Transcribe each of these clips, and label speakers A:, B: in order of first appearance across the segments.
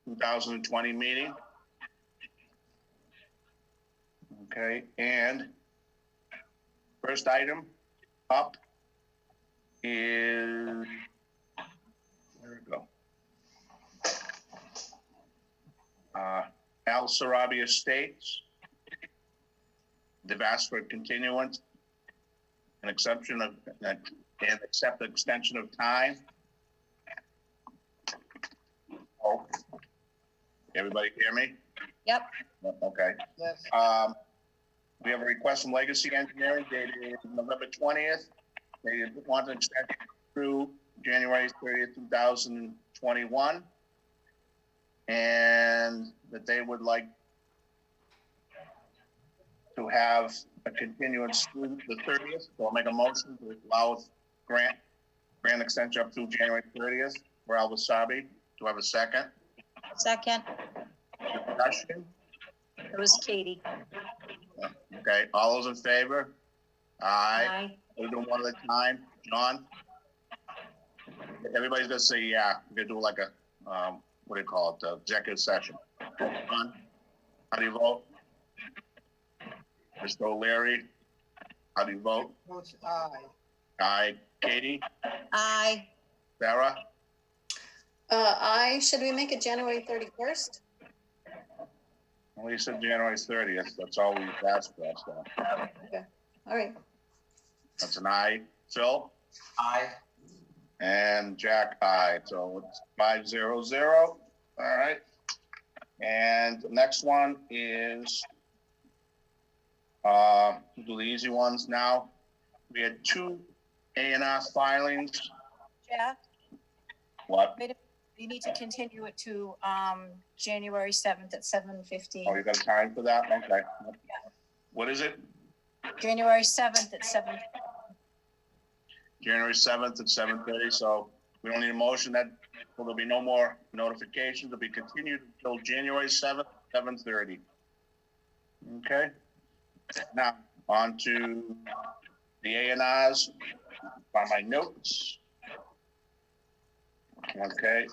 A: 2020 meeting. Okay, and first item up is, where we go? Al Sarabi Estates. They've asked for a continuance, an exception of, and accept the extension of time. Oh, everybody hear me?
B: Yep.
A: Okay.
C: Yes.
A: We have a request from Legacy Engineering dated November 20th. They want an extension through January 30th, 2021. And that they would like to have a continuance through the 30th. So I'll make a motion to allow grant extension up through January 30th for Al Wasabi. Do I have a second?
B: Second.
A: Discussion?
B: It was Katie.
A: Okay, all those in favor? Aye.
B: Aye.
A: We're doing one at a time. John? Everybody's gonna say, yeah. We're gonna do like a, what do you call it, executive session. John? How do you vote? Mr. O'Leary? How do you vote?
C: Votes aye.
A: Aye. Katie?
B: Aye.
A: Sarah?
D: Should we make it January 31st?
A: Well, you said January 30th. That's all we've asked for, so.
D: Okay, all right.
A: That's an aye. Phil?
C: Aye.
A: And Jack, aye. So it's 5-0-0. All right. And the next one is, we'll do the easy ones now. We had two A&R filings.
B: Jeff,
A: What?
B: you need to continue it to January 7th at 7:15.
A: Oh, you got time for that? Okay. What is it?
B: January 7th at 7.
A: January 7th at 7:30. So we don't need a motion. That, well, there'll be no more notifications. It'll be continued until January 7th, 7:30. Okay. Now, on to the A&Rs by my notes. Okay,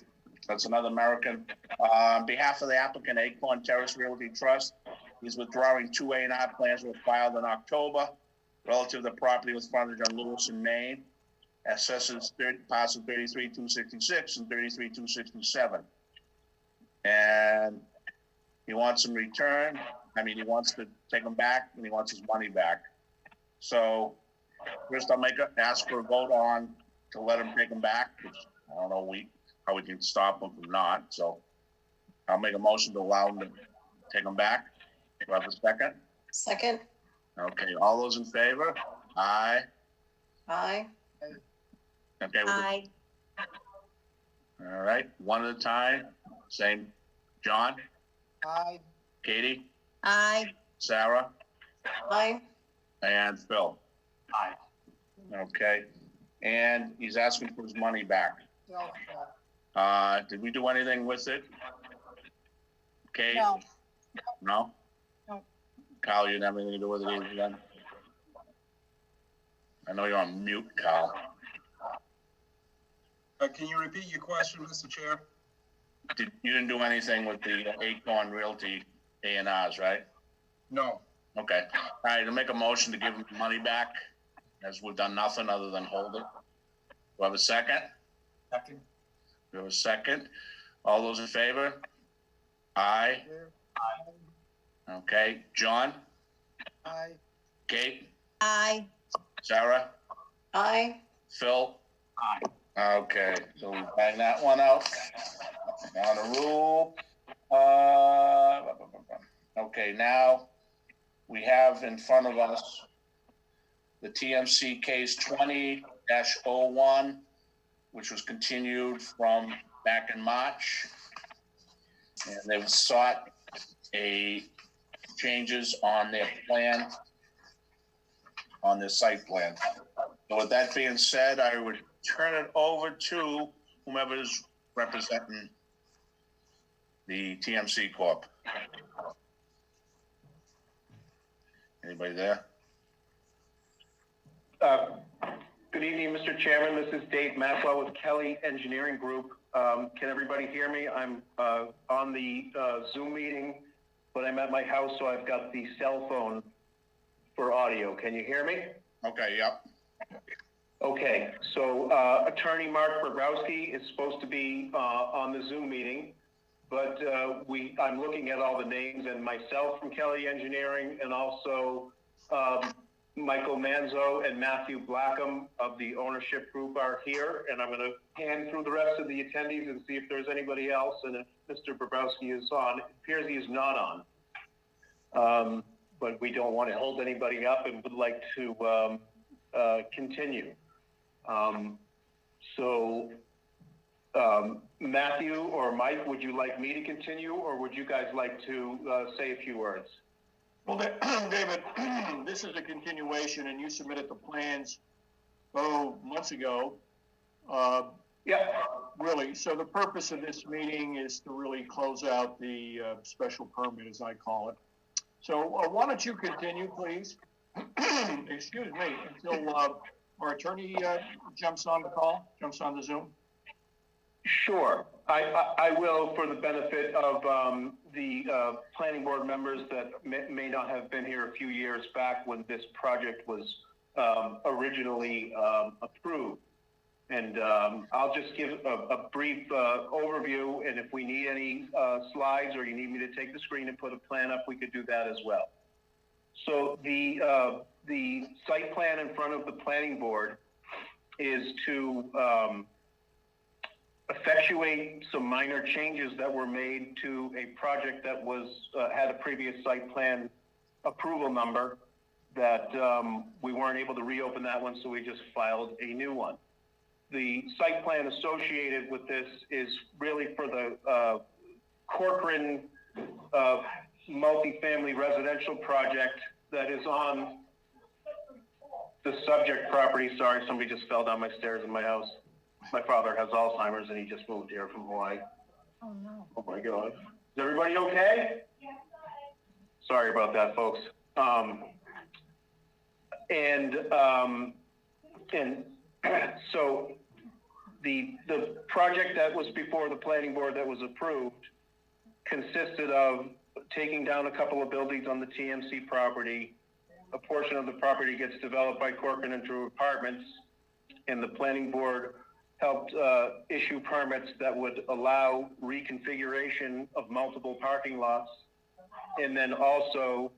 A: that's another American. On behalf of the applicant, Acorn Terrace Realty Trust, he's withdrawing two A&R plans were filed in October relative to the property with frontage on Lewiston, Maine. Assesses parcel 33-266 and 33-267. And he wants them returned. I mean, he wants to take them back and he wants his money back. So first I'll ask for a vote on to let him take them back. I don't know how we can stop him from not. So I'll make a motion to allow him to take them back. Do I have a second?
D: Second?
A: Okay, all those in favor? Aye.
D: Aye.
A: Okay.
B: Aye.
A: All right, one at a time. Same. John?
C: Aye.
A: Katie?
B: Aye.
A: Sarah?
D: Aye.
A: And Phil?
C: Aye.
A: Okay, and he's asking for his money back. Did we do anything with it? Kate?
B: No.
A: No?
B: No.
A: Kyle, you didn't have anything to do with it either then? I know you're on mute, Kyle.
E: Can you repeat your question, Mr. Chair?
A: You didn't do anything with the Acorn Realty A&Rs, right?
E: No.
A: Okay, all right, I'll make a motion to give him the money back, as we've done nothing other than hold it. Do I have a second?
C: Second.
A: We have a second. All those in favor? Aye. Okay, John?
C: Aye.
A: Kate?
B: Aye.
A: Sarah?
D: Aye.
A: Phil?
C: Aye.
A: Okay, so we bang that one out. On the rule. Okay, now we have in front of us the TMC case 20-01, which was continued from back in March. And they've sought changes on their plan, on their site plan. So with that being said, I would turn it over to whomever is representing the TMC Corp. Anybody there?
F: Good evening, Mr. Chairman. This is Dave Maxwell with Kelly Engineering Group. Can everybody hear me? I'm on the Zoom meeting, but I'm at my house, so I've got the cell phone for audio. Can you hear me?
A: Okay, yep.
F: Okay, so Attorney Mark Bobrowski is supposed to be on the Zoom meeting, but I'm looking at all the names, and myself from Kelly Engineering, and also Michael Manzo and Matthew Blackham of the ownership group are here, and I'm going to hand through the rest of the attendees and see if there's anybody else, and if Mr. Bobrowski is on. It appears he is not on, but we don't want to hold anybody up and would like to continue. Matthew or Mike, would you like me to continue, or would you guys like to say a few words?
G: Well, David, this is a continuation, and you submitted the plans, months ago.
F: Yeah.
G: Really, so the purpose of this meeting is to really close out the special permit, as I call it. So why don't you continue, please? Excuse me, until our attorney jumps on the call, jumps on the Zoom.
F: Sure. I will, for the benefit of the planning board members that may not have been here a few years back when this project was originally approved. And I'll just give a brief overview, and if we need any slides or you need me to take the screen and put a plan up, we could do that as well. So the site plan in front of the planning board is to effectuate some minor changes that were made to a project that was had a previous site plan approval number that we weren't able to reopen that one, so we just filed a new one. The site plan associated with this is really for the Corcoran multifamily residential project that is on the subject property. Sorry, somebody just fell down my stairs in my house. My father has Alzheimer's and he just moved here from Hawaii.
B: Oh, no.
F: Oh my God. Is everybody okay? Sorry about that, folks. So the project that was before the planning board that was approved consisted of taking down a couple of buildings on the TMC property. A portion of the property gets developed by Corcoran into apartments, and the planning board helped issue permits that would allow reconfiguration of multiple parking lots, and then also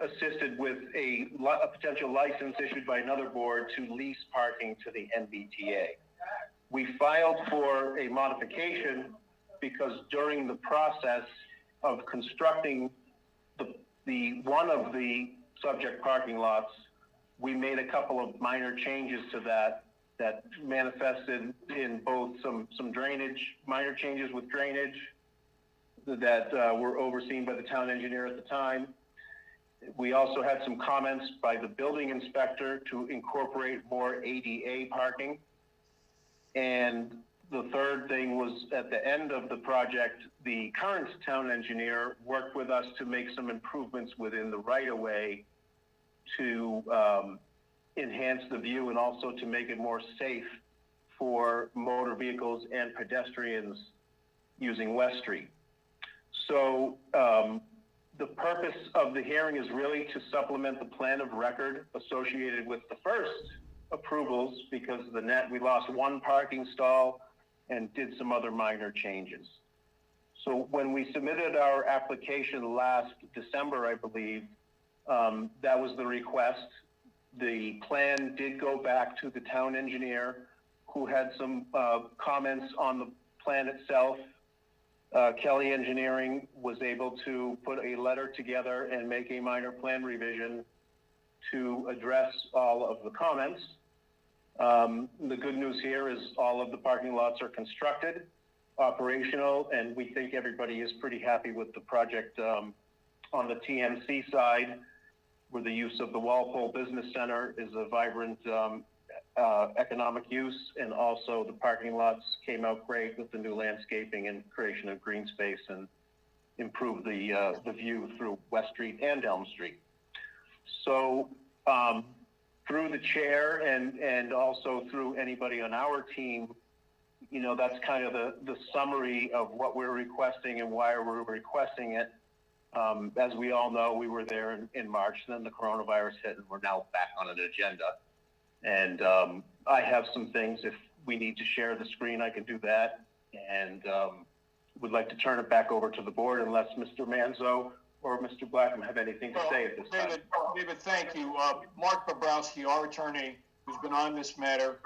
F: assisted with a potential license issued by another board to lease parking to the MBTA. We filed for a modification because during the process of constructing the one of the subject parking lots, we made a couple of minor changes to that manifested in both some drainage, minor changes with drainage that were overseen by the town engineer at the time. We also had some comments by the building inspector to incorporate more ADA parking. And the third thing was, at the end of the project, the current town engineer worked with us to make some improvements within the right-of-way to enhance the view and also to make it more safe for motor vehicles and pedestrians using West Street. So the purpose of the hearing is really to supplement the plan of record associated with the first approvals, because of the net, we lost one parking stall and did some other minor changes. So when we submitted our application last December, I believe, that was the request. The plan did go back to the town engineer, who had some comments on the plan itself. Kelly Engineering was able to put a letter together and make a minor plan revision to address all of the comments. The good news here is all of the parking lots are constructed, operational, and we think everybody is pretty happy with the project on the TMC side, where the use of the Walpole Business Center is a vibrant economic use, and also the parking lots came out great with the new landscaping and creation of green space and improved the view through West Street and Elm Street. So through the chair and also through anybody on our team, you know, that's kind of the summary of what we're requesting and why we're requesting it. As we all know, we were there in March, then the coronavirus hit, and we're now back on an agenda. And I have some things, if we need to share the screen, I can do that. And would like to turn it back over to the board unless Mr. Manzo or Mr. Blackham have anything to say at this time.
G: David, thank you. Mark Bobrowski, our attorney, who's been on this matter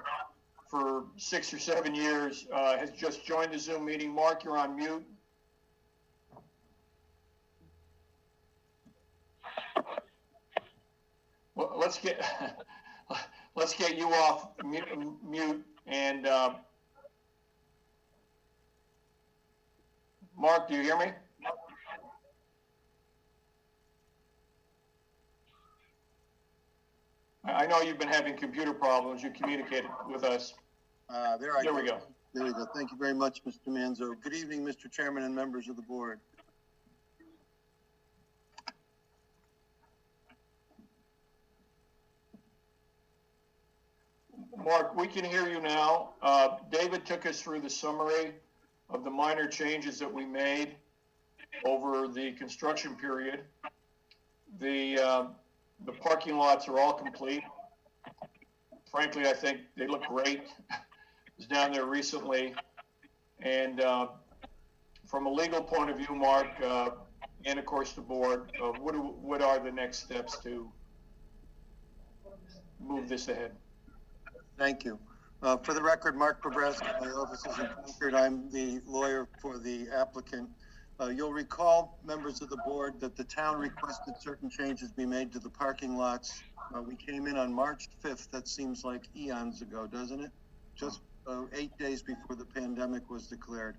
G: for 6 or 7 years, has just joined the Zoom meeting. Mark, you're on mute. Well, let's get you off mute and Mark, do you hear me? I know you've been having computer problems. You communicated with us. There we go.
H: There we go. Thank you very much, Mr. Manzo. Good evening, Mr. Chairman and members of the board.
G: Mark, we can hear you now. David took us through the summary of the minor changes that we made over the construction period. The parking lots are all complete. Frankly, I think they look great. I was down there recently. And from a legal point of view, Mark, and of course the board, what are the next steps to move this ahead?
H: Thank you. For the record, Mark Bobrowski, my office is in Concord. I'm the lawyer for the applicant. You'll recall, members of the board, that the town requested certain changes be made to the parking lots. We came in on March 5th. That seems like eons ago, doesn't it? Just 8 days before the pandemic was declared.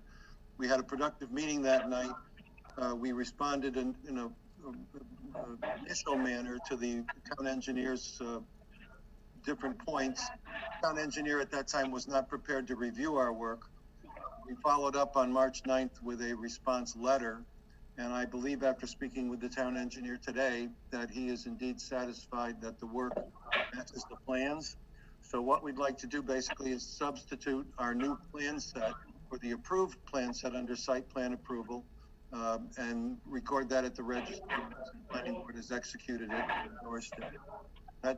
H: We had a productive meeting that night. We responded in a initial manner to the town engineer's different points. The town engineer at that time was not prepared to review our work. We followed up on March 9th with a response letter, and I believe after speaking with the town engineer today that he is indeed satisfied that the work matches the plans. So what we'd like to do basically is substitute our new plan set for the approved plan set under site plan approval, and record that at the registry. The planning board has executed it and endorsed it.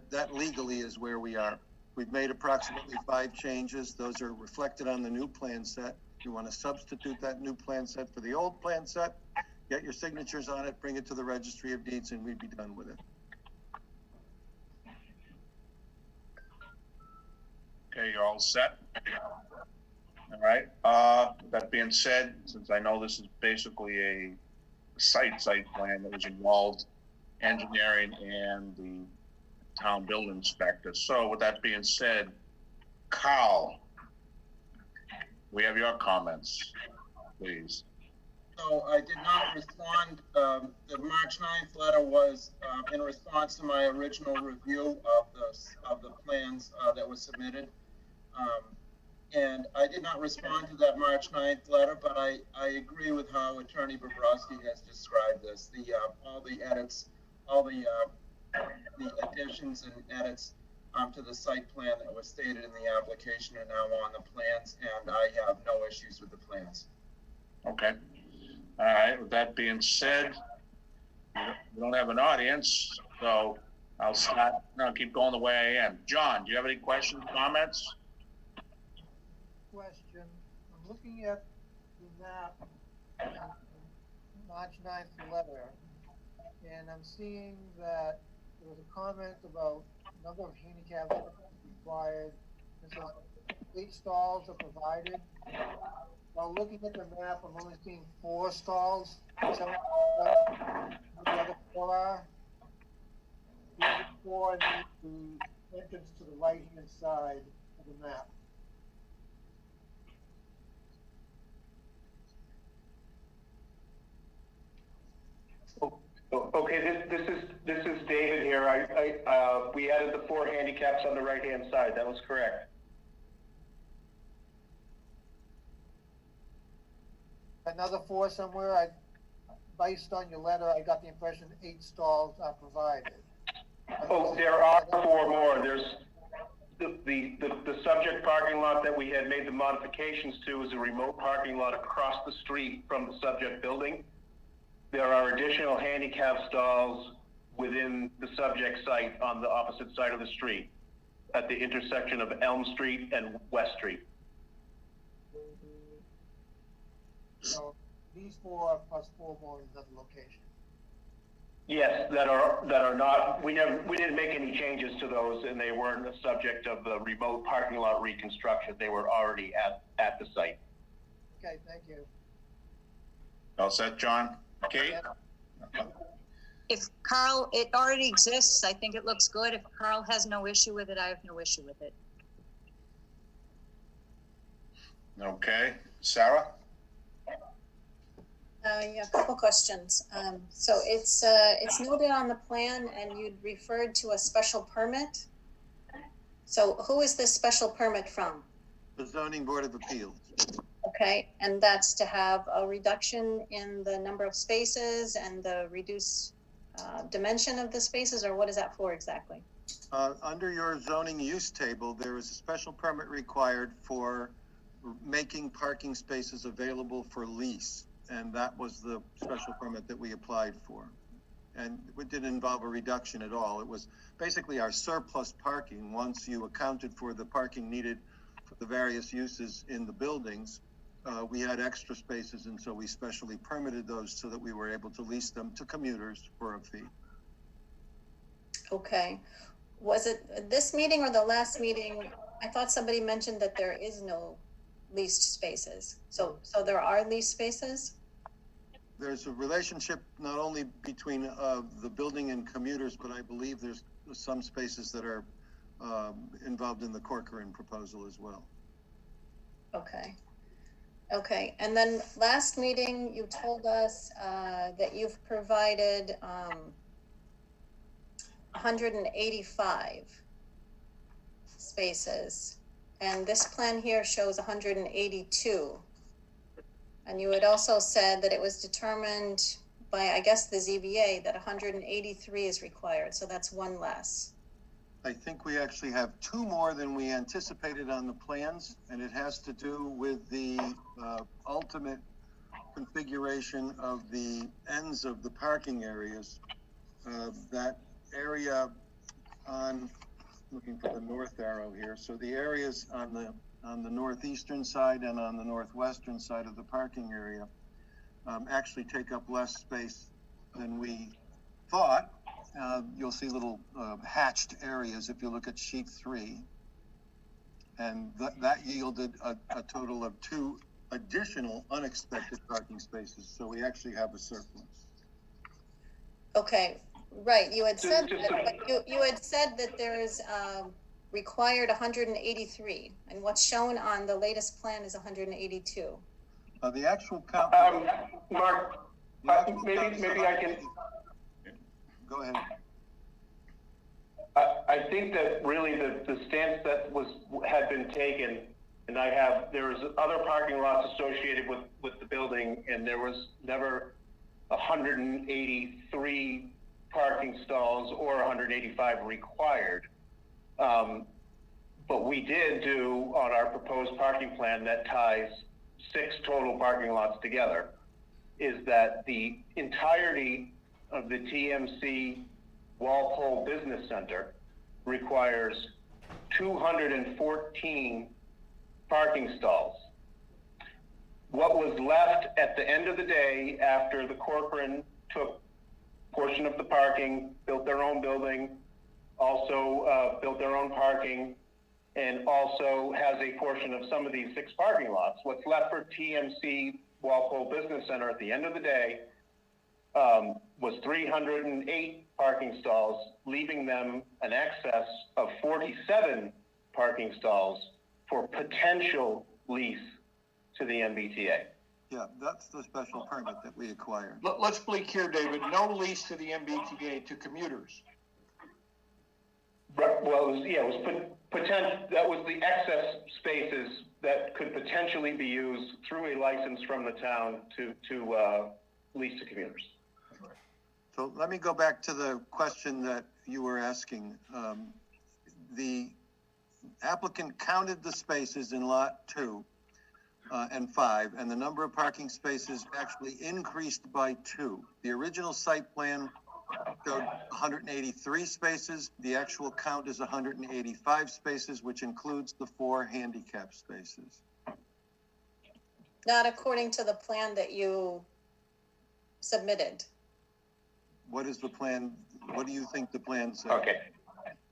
H: That legally is where we are. We've made approximately 5 changes. Those are reflected on the new plan set. If you want to substitute that new plan set for the old plan set, get your signatures on it, bring it to the registry of deeds, and we'd be done with it.
A: Okay, you're all set? All right. That being said, since I know this is basically a site plan that was involved engineering and the town building inspector. So with that being said, Carl, we have your comments, please.
E: So I did not respond. The March 9th letter was in response to my original review of the plans that was submitted. And I did not respond to that March 9th letter, but I agree with how Attorney Bobrowski has described this. All the edits, all the additions and edits to the site plan that was stated in the application are now on the plans, and I have no issues with the plans.
A: Okay. All right. With that being said, we don't have an audience, so I'll start. I'll keep going the way I am. John, do you have any questions, comments?
C: Question. I'm looking at the map, March 9th letter, and I'm seeing that there was a comment about number of handicaps required. It says 8 stalls are provided. While looking at the map, I'm only seeing 4 stalls. 7 the other 4 are. The other 4 need the entrance to the right-hand side of the map.
F: Okay, this is David here. We added the 4 handicaps on the right-hand side. That was correct.
C: Another 4 somewhere. Based on your letter, I got the impression 8 stalls are provided.
F: Oh, there are 4 more. There's the subject parking lot that we had made the modifications to is a remote parking lot across the street from the subject building. There are additional handicap stalls within the subject site on the opposite side of the street at the intersection of Elm Street and West Street.
C: So these 4 plus 4 more in another location.
F: Yes, that are not, we didn't make any changes to those, and they weren't the subject of the remote parking lot reconstruction. They were already at the site.
C: Okay, thank you.
A: All set, John? Kate?
B: If Carl, it already exists, I think it looks good. If Carl has no issue with it, I have no issue with it.
A: Okay, Sarah?
I: Yeah, a couple questions. So it's noted on the plan and you'd referred to a special permit. So who is this special permit from?
H: The Zoning Board of Appeals.
I: Okay, and that's to have a reduction in the number of spaces and the reduced dimension of the spaces, or what is that for exactly?
H: Under your zoning use table, there is a special permit required for making parking spaces available for lease. And that was the special permit that we applied for. And it didn't involve a reduction at all. It was basically our surplus parking. Once you accounted for the parking needed for the various uses in the buildings, we had extra spaces, and so we specially permitted those so that we were able to lease them to commuters for a fee.
I: Okay, was it this meeting or the last meeting? I thought somebody mentioned that there is no leased spaces. So there are leased spaces?
H: There's a relationship not only between the building and commuters, but I believe there's some spaces that are involved in the Corcoran proposal as well.
I: Okay. Okay, and then last meeting, you told us that you've provided 185 spaces, and this plan here shows 182. And you had also said that it was determined by, I guess, the ZBA that 183 is required, so that's 1 less.
H: I think we actually have 2 more than we anticipated on the plans, and it has to do with the ultimate configuration of the ends of the parking areas. That area on, looking for the north arrow here, so the areas on the northeastern side and on the northwestern side of the parking area actually take up less space than we thought. You'll see little hatched areas if you look at sheet 3. And that yielded a total of 2 additional unexpected parking spaces. So we actually have a surplus.
I: Okay, right, you had said that, but you had said that there's required 183, and what's shown on the latest plan is 182.
H: The actual count.
F: Mark, maybe I can.
H: Go ahead.
F: I think that really the stance that had been taken, and there was other parking lots associated with the building, and there was never 183 parking stalls or 185 required. But we did do on our proposed parking plan that ties 6 total parking lots together, is that the entirety of the TMC Walpole Business Center requires 214 parking stalls. What was left at the end of the day after the Corcoran took portion of the parking, built their own building, also built their own parking, and also has a portion of some of these 6 parking lots. What's left for TMC Walpole Business Center at the end of the day was 308 parking stalls, leaving them an excess of 47 parking stalls for potential lease to the MBTA.
H: Yeah, that's the special permit that we acquired.
G: Let's be clear, David, no lease to the MBTA to commuters.
F: Well, it was potential. That was the excess spaces that could potentially be used through a license from the town to lease to commuters.
H: So let me go back to the question that you were asking. The applicant counted the spaces in lot 2 and 5, and the number of parking spaces actually increased by 2. The original site plan showed 183 spaces. The actual count is 185 spaces, which includes the 4 handicap spaces.
I: Not according to the plan that you submitted.
H: What is the plan? What do you think the plan says?
F: Okay.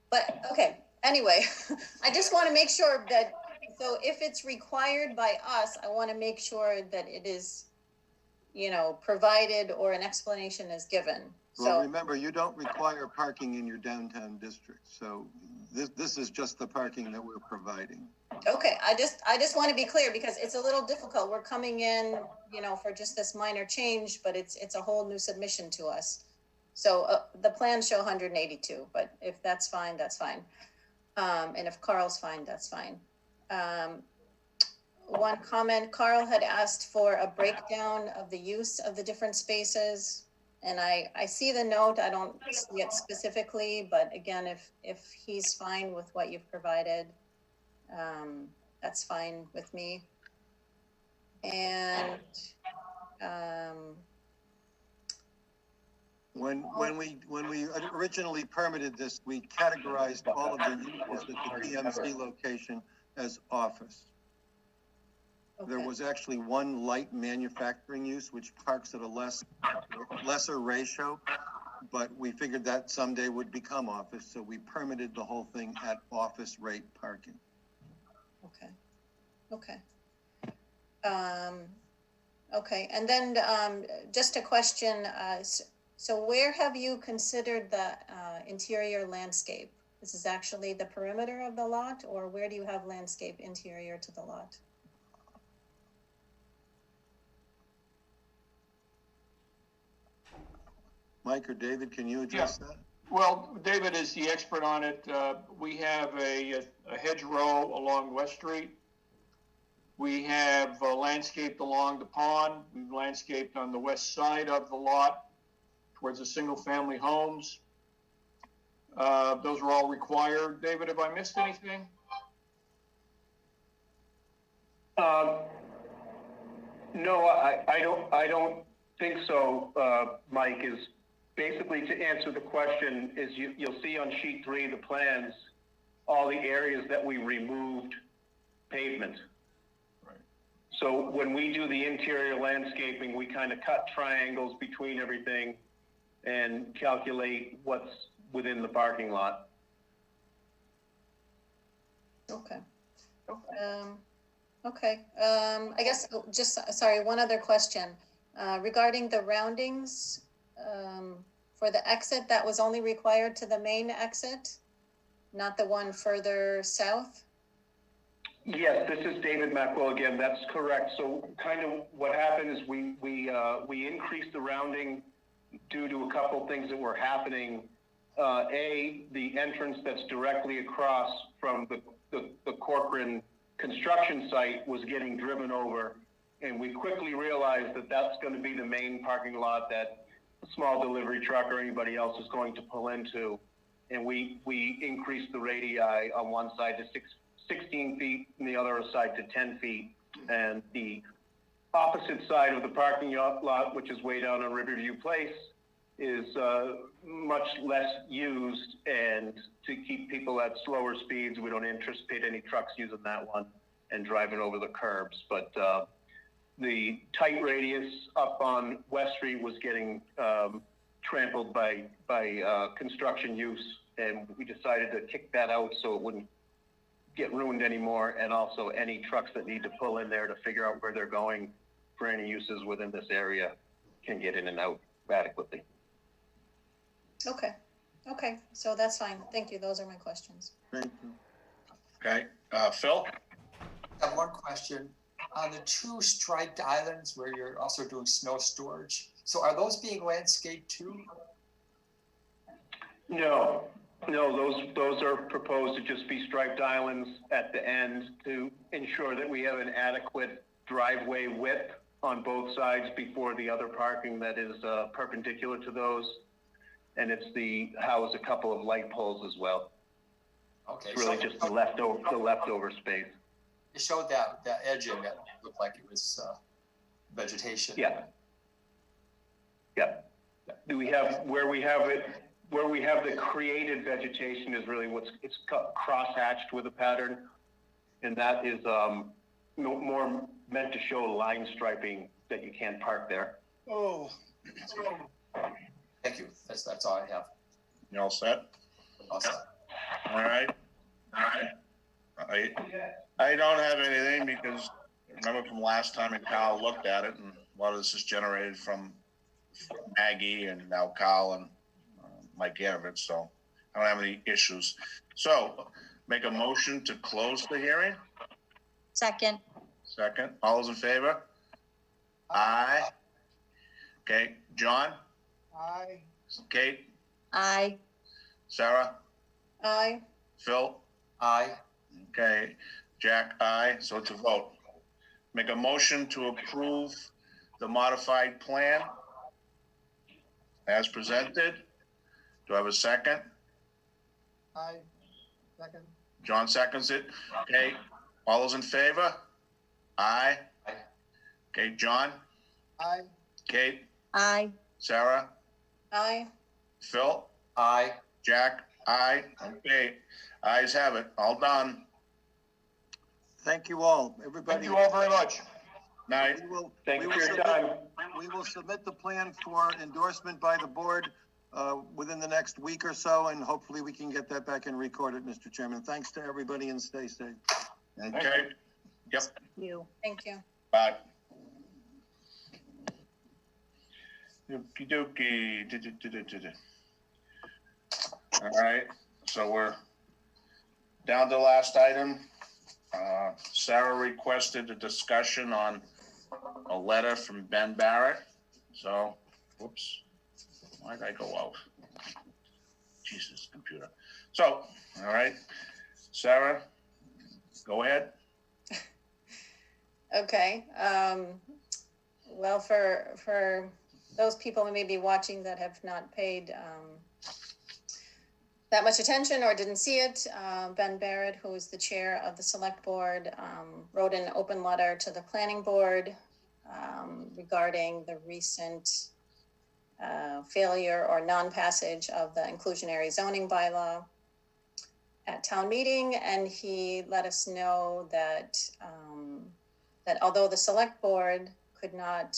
I: But, okay, anyway, I just want to make sure that, so if it's required by us, I want to make sure that it is, you know, provided or an explanation is given.
H: Well,
I: So,
H: remember, you don't require parking in your downtown district, so this is just the parking that we're providing.
I: okay, I just want to be clear because it's a little difficult. We're coming in, you know, for just this minor change, but it's a whole new submission to us. So the plans show 182, but if that's fine, that's fine. And if Carl's fine, that's fine. One comment, Carl had asked for a breakdown of the use of the different spaces. And I see the note, I don't see it specifically, but again, if he's fine with what you've provided, that's fine with me. And,
H: When we originally permitted this, we categorized all of the uses at the PMC location as office. There
I: okay.
H: was actually one light manufacturing use, which parks at a lesser ratio, but we figured that someday would become office, so we permitted the whole thing at office rate parking.
I: Okay, okay. Okay, and then, just a question, so where have you considered the, interior landscape? This is actually the perimeter of the lot, or where do you have landscape interior to the lot?
H: Mike or David, can you address that?
G: Well, David is the expert on it. We have a hedgerow along West Street. We have landscaped along the pond. We've landscaped on the west side of the lot towards the single-family homes. Those are all required. David, have I missed anything?
F: No, I don't think so, Mike. Is basically to answer the question is you'll see on sheet 3, the plans, all the areas that we removed pavement.
G: Right.
F: So when we do the interior landscaping, we kind of cut triangles between everything and calculate what's within the parking lot.
I: Okay. Okay, I guess, just, sorry, one other question. Regarding the roundings, for the exit, that was only required to the main exit, not the one further south?
F: Yes, this is David Macwell again. That's correct. So kind of what happened is we increased the rounding due to a couple things that were happening. The entrance that's directly across from the Corcoran construction site was getting driven over, and we quickly realized that that's going to be the main parking lot that a small delivery truck or anybody else is going to pull into. And we increased the radii on one side to 16 feet and the other side to 10 feet. And the opposite side of the parking lot, which is way down on Riverview Place, is much less used, and to keep people at slower speeds, we don't anticipate any trucks using that one and driving over the curbs. But the tight radius up on West Street was getting trampled by construction use, and we decided to kick that out so it wouldn't get ruined anymore, and also any trucks that need to pull in there to figure out where they're going for any uses within this area can get in and out adequately.
I: Okay, okay, so that's fine. Thank you. Those are my questions.
H: Thank you.
A: Okay, Phil?
J: I have one question. On the 2 striped islands where you're also doing snow storage, so are those being landscaped too?
F: No, those are proposed to just be striped islands at the end to ensure that we have an adequate driveway width on both sides before the other parking that is perpendicular to those. and it's house a couple of light poles as well.
J: Okay,
F: It's really
J: so
F: just the leftover space.
J: it showed that edging that looked like it was vegetation.
F: Yeah. Yeah. Do we have, where we have the created vegetation is really it's cross-hatched with a pattern. And that is more meant to show line striping that you can't park there.
A: Oh,
J: Thank you. That's all I have.
A: you all set?
J: Awesome.
A: All right. I don't have anything because remember from last time and Kyle looked at it and a lot of this is generated from Maggie and now Kyle and Mike Yanovitz, so I don't have any issues. So make a motion to close the hearing.
B: Second,
A: Second, all those in favor? Aye. Okay, John,
C: Aye.
A: Kate,
B: aye.
A: Sarah,
I: Aye.
A: Phil?
J: Aye.
A: Okay, Jack, aye, so it's a vote. Make a motion to approve the modified plan as presented. Do I have a second?
C: Aye. Second.
A: John seconds it. Okay, all those in favor? Aye.
J: Aye.
A: Okay, John,
C: Aye.
A: Kate,
B: Aye.
A: Sarah,
I: Aye.
A: Phil,
J: Aye.
A: Jack, aye. Okay, ayes have it, all done.
H: Thank you all, everybody.
G: Thank you all very much.
A: Night.
F: Thanks for your time.
H: We will submit the plan for endorsement by the board within the next week or so, and hopefully we can get that back and record it, Mr. Chairman. Thanks to everybody and stay safe.
A: Okay, yep,
B: You.
I: Thank you.
A: bye. Okey dokey. Du-du-du-du-du-du. All right, so we're down to the last item. Sarah requested a discussion on a letter from Ben Barrett. So, whoops, why did I go out? Jesus, computer. So, all right, Sarah, go ahead.
I: Okay, well, for those people who may be watching that have not paid that much attention or didn't see it, Ben Barrett, who is the chair of the select board, wrote an open letter to the planning board regarding the recent failure or non-passage of the inclusionary zoning bylaw at town meeting, and he let us know that that although the select board could not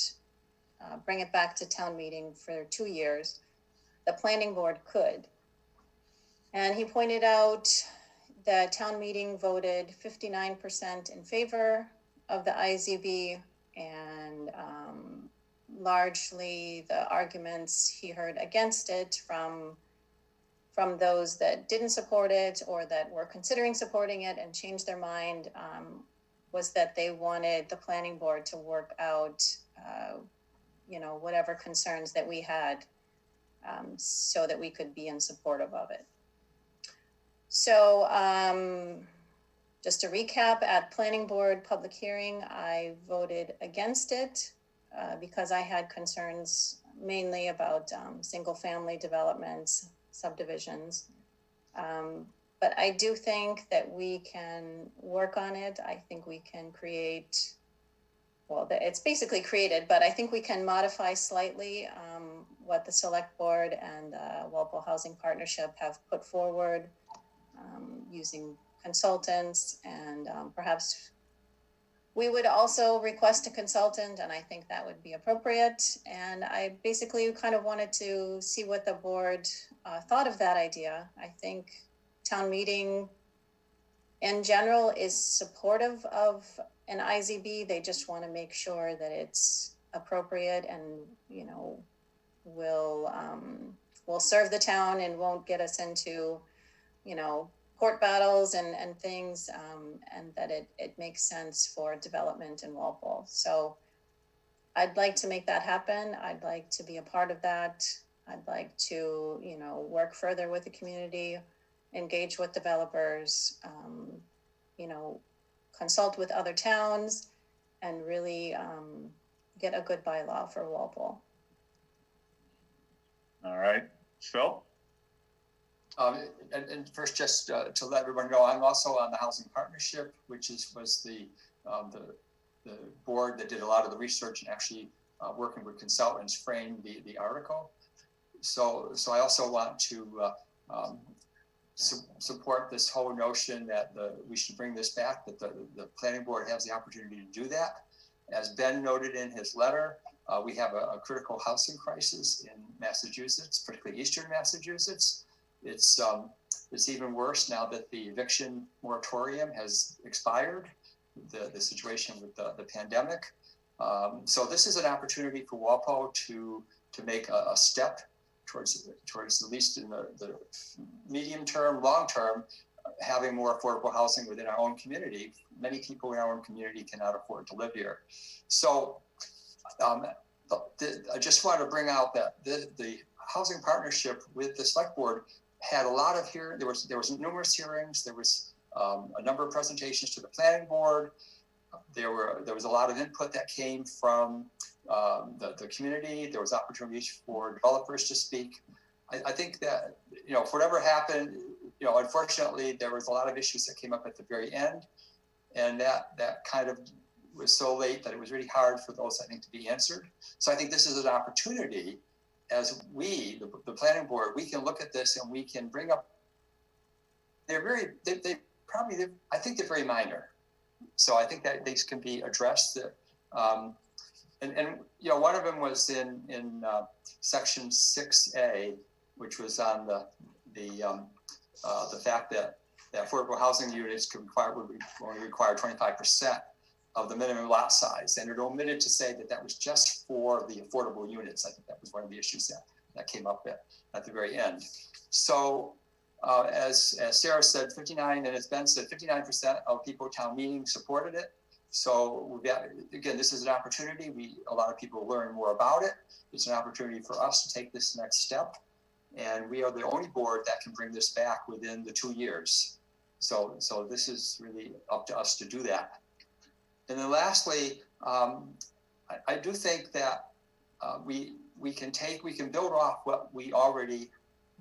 I: bring it back to town meeting for 2 years, the planning board could. And he pointed out that town meeting voted 59% in favor of the IZB, and largely the arguments he heard against it from those that didn't support it or that were considering supporting it and changed their mind was that they wanted the planning board to work out, whatever concerns that we had, so that we could be in supportive of it. So just to recap, at planning board public hearing, I voted against it because I had concerns mainly about single family developments, subdivisions. But I do think that we can work on it. I think we can create, well, it's basically created, but I think we can modify slightly what the select board and Walpole Housing Partnership have put forward, using consultants, and perhaps we would also request a consultant, and I think that would be appropriate. And I basically kind of wanted to see what the board thought of that idea. I think town meeting in general is supportive of an IZB. They just want to make sure that it's appropriate and, will serve the town and won't get us into, court battles and things, and that it makes sense for development in Walpole. So I'd like to make that happen. I'd like to be a part of that. I'd like to, work further with the community, engage with developers, consult with other towns, and really get a good bylaw for Walpole.
A: All right, Phil?
J: And first, just to let everyone know, I'm also on the Housing Partnership, which was the board that did a lot of the research and actually working with consultants framed the article. So I also want to support this whole notion that we should bring this back, that the planning board has the opportunity to do that. As Ben noted in his letter, we have a critical housing crisis in Massachusetts, particularly Eastern Massachusetts. It's even worse now that the eviction moratorium has expired, the situation with the pandemic. So this is an opportunity for Walpole to make a step towards at least in the medium term, long term, having more affordable housing within our own community. Many people in our own community cannot afford to live here. So I just want to bring out that the Housing Partnership with the Select Board had a lot of hearings. There was numerous hearings. There was a number of presentations to the Planning Board. There was a lot of input that came from the community. There was opportunities for developers to speak. I think that, for whatever happened, unfortunately, there was a lot of issues that came up at the very end, and that kind of was so late that it was really hard for those, I think, to be answered. So I think this is an opportunity, as we, the planning board, we can look at this and we can bring up. I think they're very minor. So I think that these can be addressed. And one of them was in section 6A, which was on the fact that affordable housing units would require 25% of the minimum lot size, and it omitted to say that was just for the affordable units. I think that was one of the issues that came up at the very end. So as Sarah said, 59, and as Ben said, 59% of people at town meeting supported it. So again, this is an opportunity. A lot of people learn more about it. It's an opportunity for us to take this next step. And we are the only board that can bring this back within the 2 years. So this is really up to us to do that. And then lastly, I do think that we can build off what we already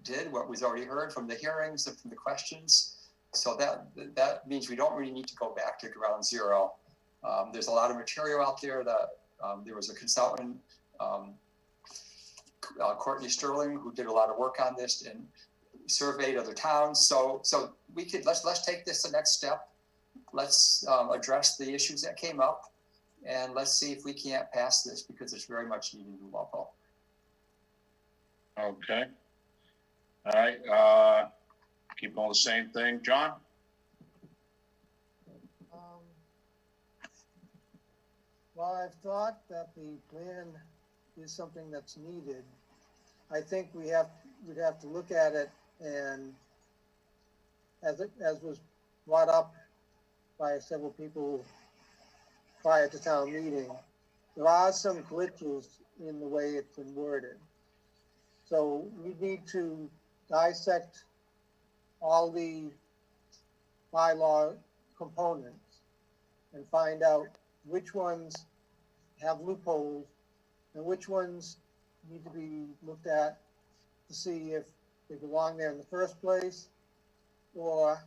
J: did, what was already heard from the hearings and from the questions. So that means we don't really need to go back to ground zero. There's a lot of material out there that there was a consultant, Courtney Sterling, who did a lot of work on this and surveyed other towns. So we could let's take this the next step. Let's address the issues that came up, and let's see if we can't pass this, because it's very much needed in Walpole.
A: Okay. All right. Keep on the same thing, John.
C: Well, I've thought that the plan is something that's needed. I think we'd have to look at it, and as was brought up by several people prior to town meeting, there are some glitches in the way it's been worded. So we need to dissect all the bylaw components and find out which ones have loopholes and which ones need to be looked at to see if they belong there in the first place, or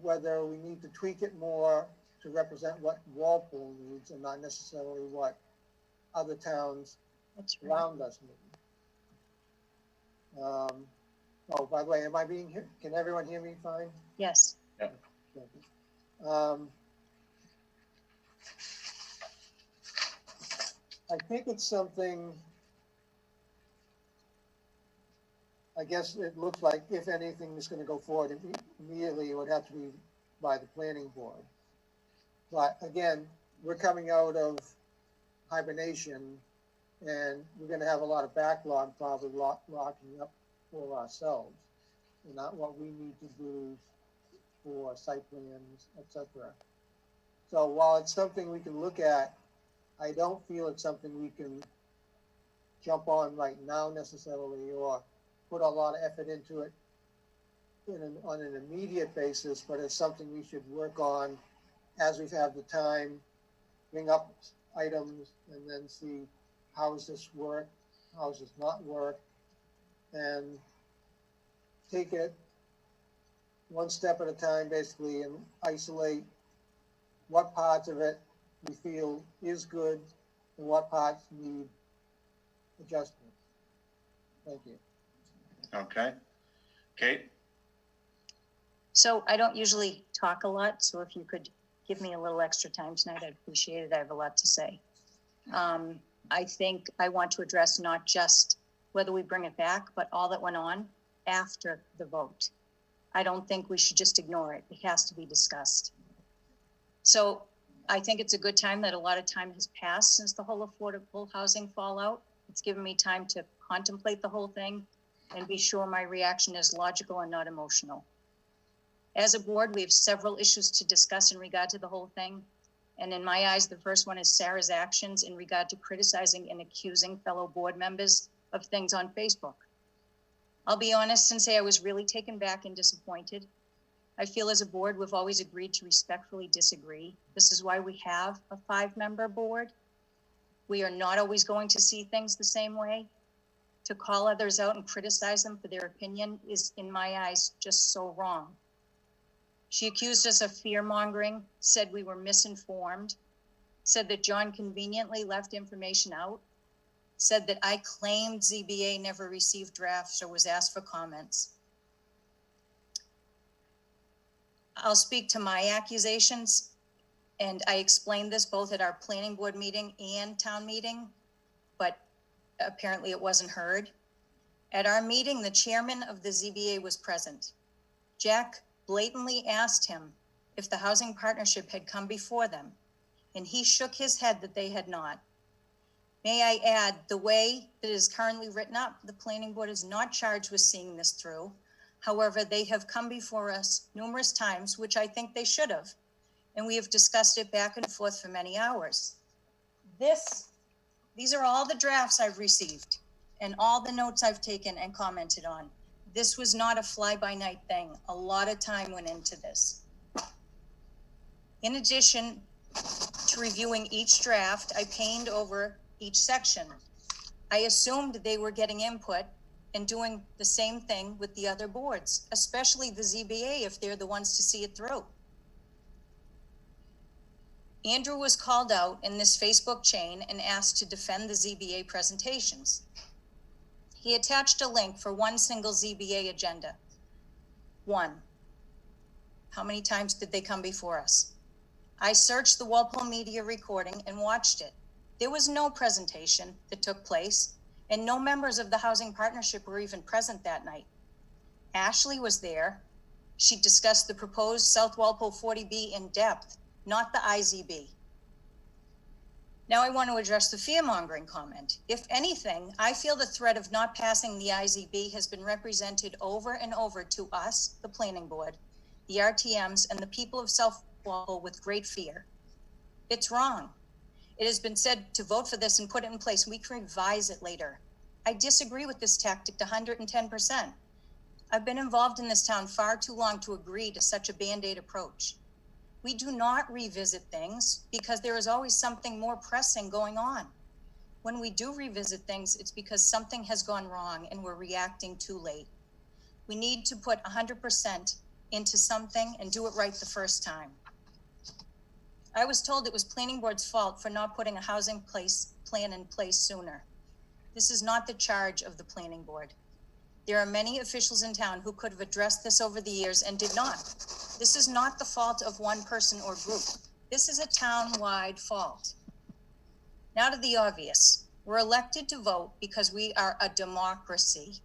C: whether we need to tweak it more to represent what Walpole needs and not necessarily what other towns around us need. Oh, by the way, am I being here? Can everyone hear me fine?
B: Yes.
A: Yeah.
C: I think it's something, I guess it looks like if anything is going to go forward, immediately it would have to be by the planning board. But again, we're coming out of hibernation, and we're going to have a lot of backlog probably locking up for ourselves, and not what we need to do for site plans, etc. So while it's something we can look at, I don't feel it's something we can jump on right now necessarily, or put a lot of effort into it on an immediate basis, but it's something we should work on as we have the time, bring up items, and then see how does this work, how does this not work, and take it one step at a time, basically, and isolate what parts of it we feel is good and what parts need adjustment. Thank you.
A: Okay. Kate?
B: So I don't usually talk a lot, so if you could give me a little extra time tonight, I'd appreciate it. I have a lot to say. I think I want to address not just whether we bring it back, but all that went on after the vote. I don't think we should just ignore it. It has to be discussed. So I think it's a good time that a lot of time has passed since the whole affordable housing fallout. It's given me time to contemplate the whole thing and be sure my reaction is logical and not emotional. As a board, we have several issues to discuss in regard to the whole thing. And in my eyes, the first one is Sarah's actions in regard to criticizing and accusing fellow board members of things on Facebook. I'll be honest and say I was really taken back and disappointed. I feel as a board, we've always agreed to respectfully disagree. This is why we have a 5-member board. We are not always going to see things the same way. To call others out and criticize them for their opinion is, in my eyes, just so wrong. She accused us of fear-mongering, said we were misinformed, said that John conveniently left information out, said that I claimed ZBA never received drafts or was asked for comments. I'll speak to my accusations, and I explained this both at our planning board meeting and town meeting, but apparently it wasn't heard. At our meeting, the chairman of the ZBA was present. Jack blatantly asked him if the housing partnership had come before them, and he shook his head that they had not. May I add, the way that it is currently written up, the planning board is not charged with seeing this through. However, they have come before us numerous times, which I think they should have, and we have discussed it back and forth for many hours. These are all the drafts I've received and all the notes I've taken and commented on. This was not a fly-by-night thing. A lot of time went into this. In addition to reviewing each draft, I panned over each section. I assumed they were getting input and doing the same thing with the other boards, especially the ZBA if they're the ones to see it through. Andrew was called out in this Facebook chain and asked to defend the ZBA presentations. He attached a link for one single ZBA agenda. One. How many times did they come before us? I searched the Walpole Media recording and watched it. There was no presentation that took place, and no members of the housing partnership were even present that night. Ashley was there. She discussed the proposed South Walpole 40B in depth, not the IZB. Now I want to address the fear-mongering comment. If anything, I feel the threat of not passing the IZB has been represented over and over to us, the planning board, the RTMs, and the people of South Walpole with great fear. It's wrong. It has been said to vote for this and put it in place. We can revise it later. I disagree with this tactic 110%. I've been involved in this town far too long to agree to such a Band-Aid approach. We do not revisit things because there is always something more pressing going on. When we do revisit things, it's because something has gone wrong and we're reacting too late. We need to put 100% into something and do it right the first time. I was told it was planning board's fault for not putting a housing plan in place sooner. This is not the charge of the planning board. There are many officials in town who could have addressed this over the years and did not. This is not the fault of one person or group. This is a town-wide fault. Now to the obvious. We're elected to vote because we are a democracy.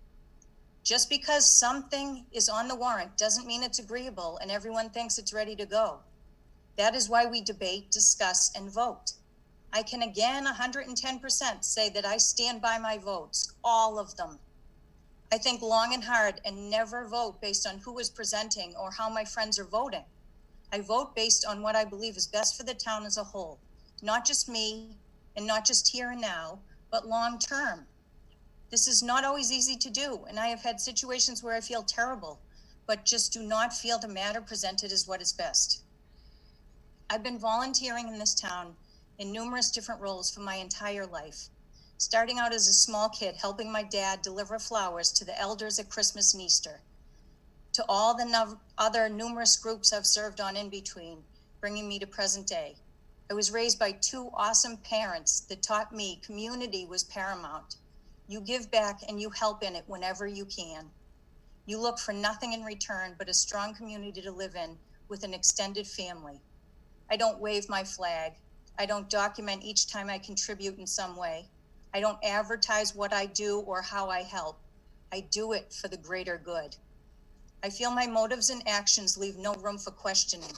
B: Just because something is on the warrant doesn't mean it's agreeable and everyone thinks it's ready to go. That is why we debate, discuss, and vote. I can again 110% say that I stand by my votes, all of them. I think long and hard and never vote based on who is presenting or how my friends are voting. I vote based on what I believe is best for the town as a whole, not just me and not just here and now, but long term. This is not always easy to do, and I have had situations where I feel terrible, but just do not feel the matter presented is what is best. I've been volunteering in this town in numerous different roles for my entire life. starting out as a small kid, helping my dad deliver flowers to the elders at Christmas and Easter, to all the other numerous groups I've served on in between, bringing me to present day. I was raised by two awesome parents that taught me community was paramount. You give back and you help in it whenever you can. You look for nothing in return but a strong community to live in with an extended family. I don't wave my flag. I don't document each time I contribute in some way. I don't advertise what I do or how I help. I do it for the greater good. I feel my motives and actions leave no room for questioning.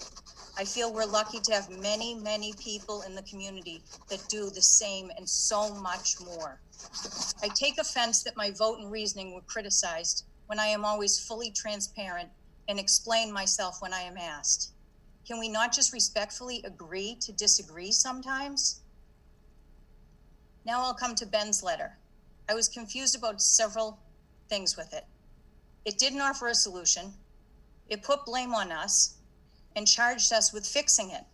B: I feel we're lucky to have many, many people in the community that do the same and so much more. I take offense that my vote and reasoning were criticized when I am always fully transparent and explain myself when I am asked. Can we not just respectfully agree to disagree sometimes? Now I'll come to Ben's letter. I was confused about several things with it. It didn't offer a solution. It put blame on us and charged us with fixing it.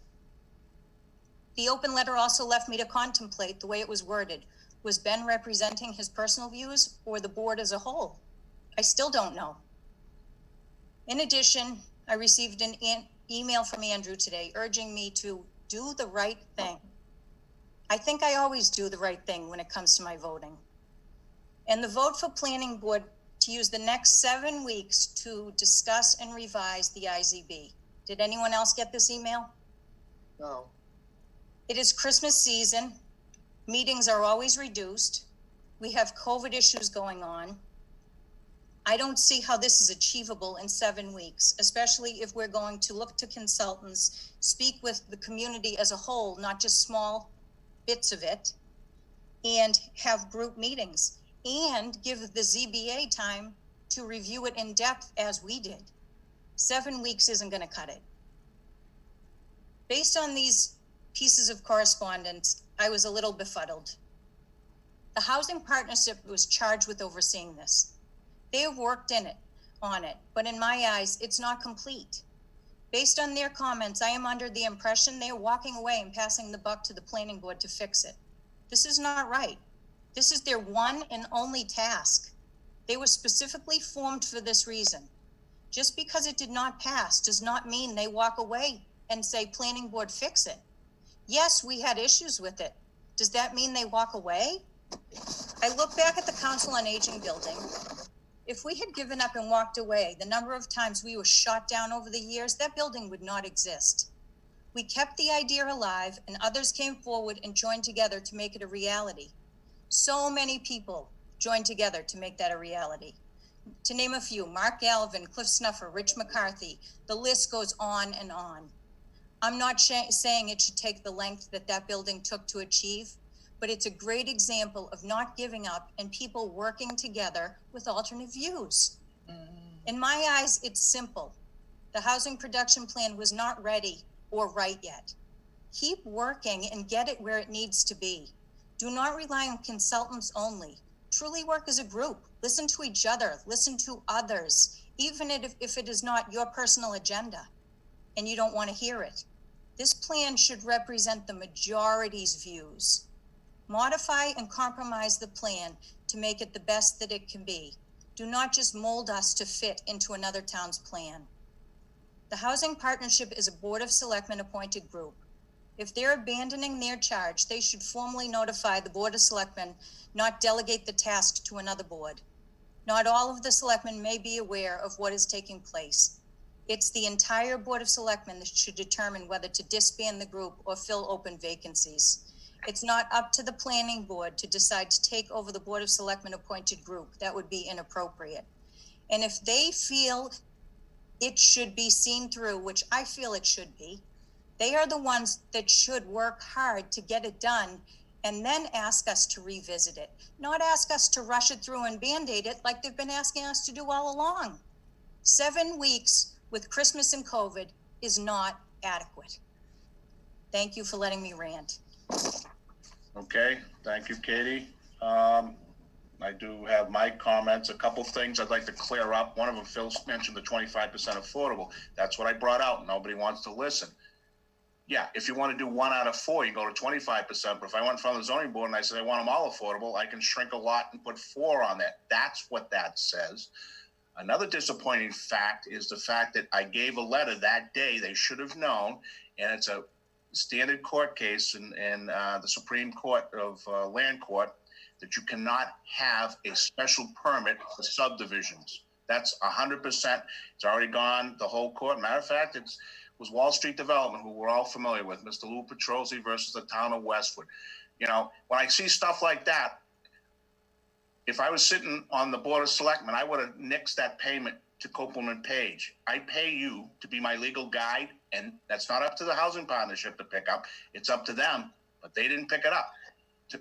B: The open letter also left me to contemplate the way it was worded. Was Ben representing his personal views or the board as a whole? I still don't know. In addition, I received an email from Andrew today urging me to do the right thing. I think I always do the right thing when it comes to my voting. And the vote for planning board to use the next 7 weeks to discuss and revise the IZB. Did anyone else get this email?
C: No.
B: It is Christmas season. Meetings are always reduced. We have COVID issues going on. I don't see how this is achievable in 7 weeks, especially if we're going to look to consultants, speak with the community as a whole, not just small bits of it, and have group meetings, and give the ZBA time to review it in depth as we did. 7 weeks isn't going to cut it. Based on these pieces of correspondence, I was a little befuddled. The housing partnership was charged with overseeing this. They have worked on it, but in my eyes, it's not complete. Based on their comments, I am under the impression they are walking away and passing the buck to the planning board to fix it. This is not right. This is their one and only task. They were specifically formed for this reason. Just because it did not pass does not mean they walk away and say, planning board, fix it. Yes, we had issues with it. Does that mean they walk away? I look back at the Council on Aging building. If we had given up and walked away, the number of times we were shot down over the years, that building would not exist. We kept the idea alive and others came forward and joined together to make it a reality. So many people joined together to make that a reality. To name a few, Mark Galvin, Cliff Snuffer, Rich McCarthy, the list goes on and on. I'm not saying it should take the length that that building took to achieve, but it's a great example of not giving up and people working together with alternate views. In my eyes, it's simple. The housing production plan was not ready or right yet. Keep working and get it where it needs to be. Do not rely on consultants only. Truly work as a group. Listen to each other, listen to others, even if it is not your personal agenda and you don't want to hear it. This plan should represent the majority's views. Modify and compromise the plan to make it the best that it can be. Do not just mold us to fit into another town's plan. The Housing Partnership is a Board of Selectmen appointed group. If they're abandoning their charge, they should formally notify the Board of Selectmen, not delegate the task to another board. Not all of the selectmen may be aware of what is taking place. It's the entire Board of Selectmen that should determine whether to disband the group or fill open vacancies. It's not up to the planning board to decide to take over the Board of Selectmen appointed group. That would be inappropriate. And if they feel it should be seen through, which I feel it should be, they are the ones that should work hard to get it done and then ask us to revisit it, not ask us to rush it through and Band-Aid it like they've been asking us to do all along. 7 weeks with Christmas and COVID is not adequate. Thank you for letting me rant.
A: Okay, thank you, Katie. I do have my comments. A couple things I'd like to clear up. One of them, Phil mentioned the 25% affordable. That's what I brought out. Nobody wants to listen. Yeah, if you want to do 1 out of 4, you go to 25%. But if I went from the zoning board and I said I want them all affordable, I can shrink a lot and put 4 on that. That's what that says. Another disappointing fact is the fact that I gave a letter that day. They should have known, and it's a standard court case in the Supreme Court of Land Court, that you cannot have a special permit for subdivisions. That's 100%. It's already gone the whole court. Matter of fact, it was Wall Street Development, who we're all familiar with, Mr. Lou Petrosi versus the town of Westwood. You know, when I see stuff like that, if I was sitting on the Board of Selectmen, I would have nixed that payment to Copeland and Page. I pay you to be my legal guide, and that's not up to the housing partnership to pick up. It's up to them, but they didn't pick it up.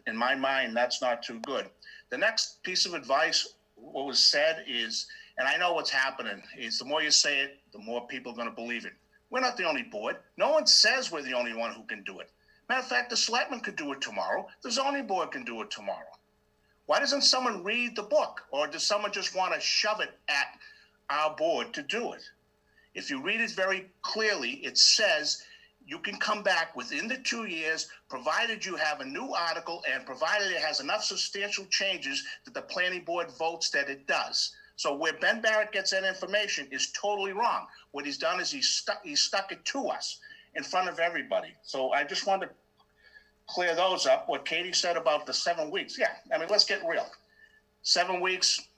A: In my mind, that's not too good. The next piece of advice, what was said is, and I know what's happening, is the more you say it, the more people are going to believe it. We're not the only board. No one says we're the only one who can do it. Matter of fact, the selectmen could do it tomorrow. The zoning board can do it tomorrow. Why doesn't someone read the book? Or does someone just want to shove it at our board to do it? If you read it very clearly, it says you can come back within the 2 years, provided you have a new article and provided it has enough substantial changes that the planning board votes that it does. So where Ben Barrett gets that information is totally wrong. What he's done is he's stuck it to us in front of everybody. So I just wanted to clear those up. What Katie said about the 7 weeks. Yeah, I mean, let's get real. 7 weeks,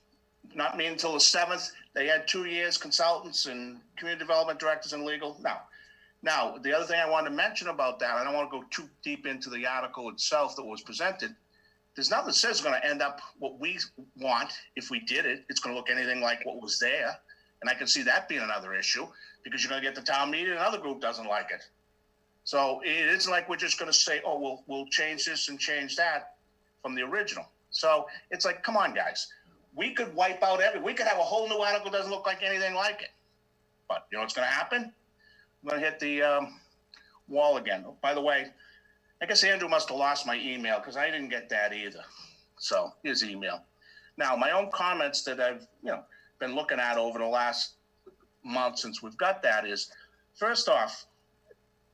A: not me until the 7th. They had 2 years, consultants and community development directors and legal. No. Now, the other thing I wanted to mention about that, I don't want to go too deep into the article itself that was presented. There's nothing that says it's going to end up what we want. If we did it, it's going to look anything like what was there. And I can see that being another issue, because you're going to get the town meeting and another group doesn't like it. So it isn't like we're just going to say, oh, we'll change this and change that from the original. So it's like, come on, guys. We could wipe out we could have a whole new article that doesn't look like anything like it. But you know what's going to happen? I'm going to hit the wall again. Oh, by the way, I guess Andrew must have lost my email, because I didn't get that either. So his email. Now, my own comments that I've been looking at over the last month since we've got that is, first off,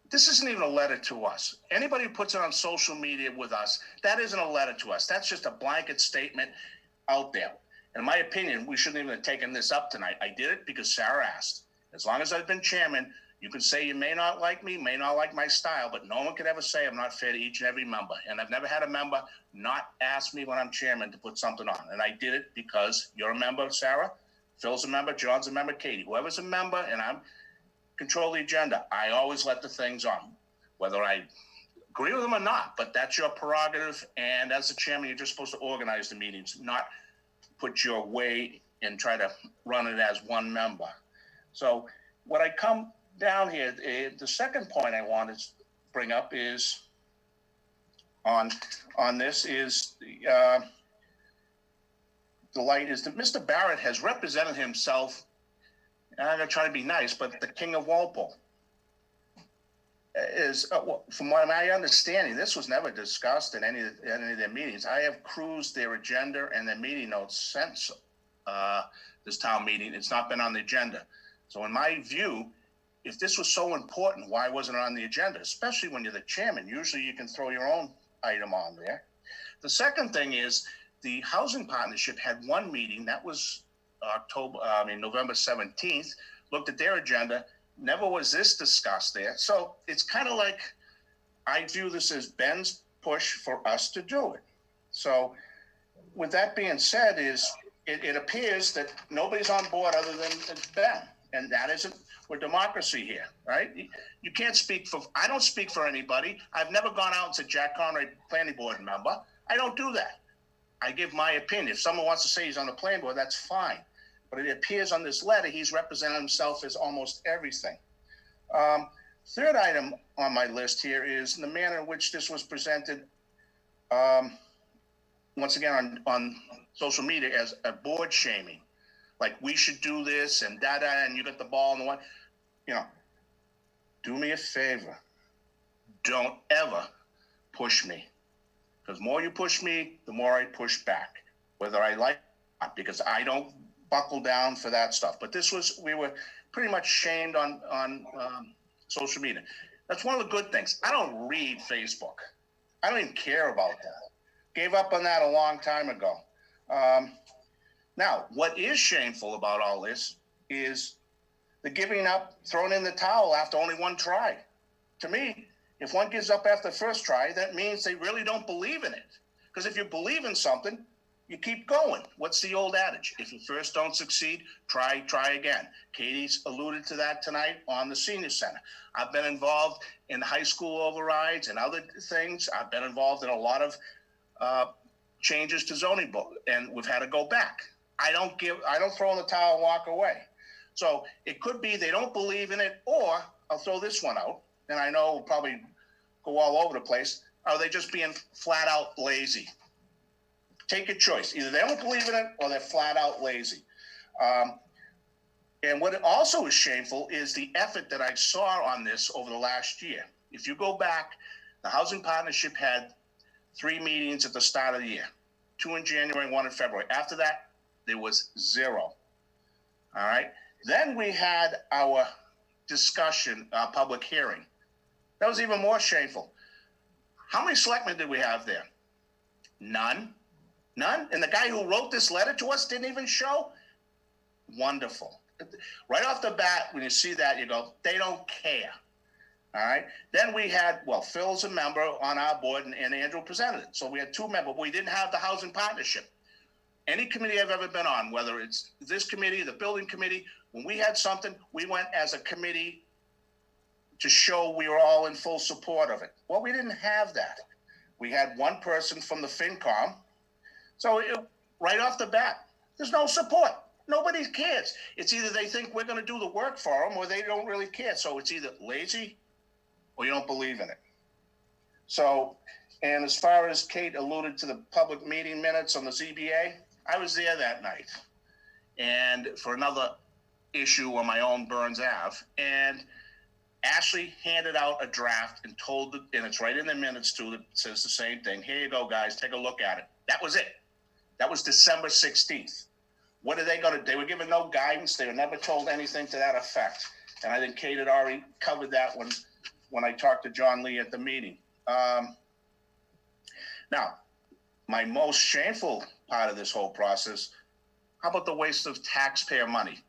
A: this isn't even a letter to us. Anybody who puts it on social media with us, that isn't a letter to us. That's just a blanket statement out there. In my opinion, we shouldn't even have taken this up tonight. I did it because Sarah asked. As long as I've been chairman, you can say you may not like me, may not like my style, but no one could ever say I'm not fair to each and every member. And I've never had a member not ask me when I'm chairman to put something on. And I did it because you're a member, Sarah, Phil's a member, John's a member, Katie. Whoever's a member and I'm control the agenda, I always let the things on, whether I agree with them or not, but that's your prerogative. And as the chairman, you're just supposed to organize the meetings, not put your way and try to run it as one member. So what I come down here, the second point I want to bring up is on this is the light is that Mr. Barrett has represented himself, and I'm going to try to be nice, but the King of Walpole is, from what my understanding, this was never discussed in any of their meetings. I have cruised their agenda and their meeting notes since this town meeting. It's not been on the agenda. So in my view, if this was so important, why wasn't it on the agenda? Especially when you're the chairman. Usually you can throw your own item on there. The second thing is the housing partnership had one meeting. That was November 17th. Looked at their agenda. Never was this discussed there. So it's kind of like, I view this as Ben's push for us to do it. So with that being said, it appears that nobody's on board other than Ben. And that isn't, we're democracy here, right? You can't speak for, I don't speak for anybody. I've never gone out and said, Jack Conroy, planning board member. I don't do that. I give my opinion. If someone wants to say he's on the planning board, that's fine. But it appears on this letter, he's represented himself as almost everything. Third item on my list here is the manner in which this was presented, once again, on social media as a board shaming. Like, we should do this and and you got the ball in the one. Do me a favor. Don't ever push me. Because the more you push me, the more I push back. Whether I like it or not, because I don't buckle down for that stuff. But we were pretty much shamed on social media. That's one of the good things. I don't read Facebook. I don't even care about that. Gave up on that a long time ago. Now, what is shameful about all this is the giving up, throwing in the towel after only one try. To me, if one gives up after the first try, that means they really don't believe in it. Because if you believe in something, you keep going. What's the old adage? If you first don't succeed, try again. Katie's alluded to that tonight on the senior center. I've been involved in high school overrides and other things. I've been involved in a lot of changes to zoning book, and we've had to go back. I don't throw in the towel and walk away. So it could be they don't believe in it, or I'll throw this one out, and I know we'll probably go all over the place. Are they just being flat out lazy? Take your choice. Either they don't believe in it or they're flat out lazy. And what also is shameful is the effort that I saw on this over the last year. If you go back, the Housing Partnership had 3 meetings at the start of the year, 2 in January, 1 in February. After that, there was 0. All right. Then we had our discussion, public hearing. That was even more shameful. How many selectmen did we have there? None. And the guy who wrote this letter to us didn't even show? Wonderful. Right off the bat, when you see that, you go, they don't care. All right. Then we had, Phil's a member on our board and Andrew presented it. So we had 2 members. We didn't have the Housing Partnership. Any committee I've ever been on, whether it's this committee, the building committee, when we had something, we went as a committee to show we were all in full support of it. Well, we didn't have that. We had 1 person from the FinCom. So right off the bat, there's no support. Nobody cares. It's either they think we're going to do the work for them or they don't really care. So it's either lazy or you don't believe in it. So, and as far as Kate alluded to the public meeting minutes on the ZBA, I was there that night. And for another issue on my own Burns Ave. And Ashley handed out a draft and told, and it's right in the minutes too, that says the same thing. Here you go, guys, take a look at it. That was it. That was December 16th. What are they going to do? They were given no guidance. They were never told anything to that effect. And I think Kate had already covered that when I talked to John Lee at the meeting. Now, my most shameful part of this whole process, how about the waste of taxpayer money?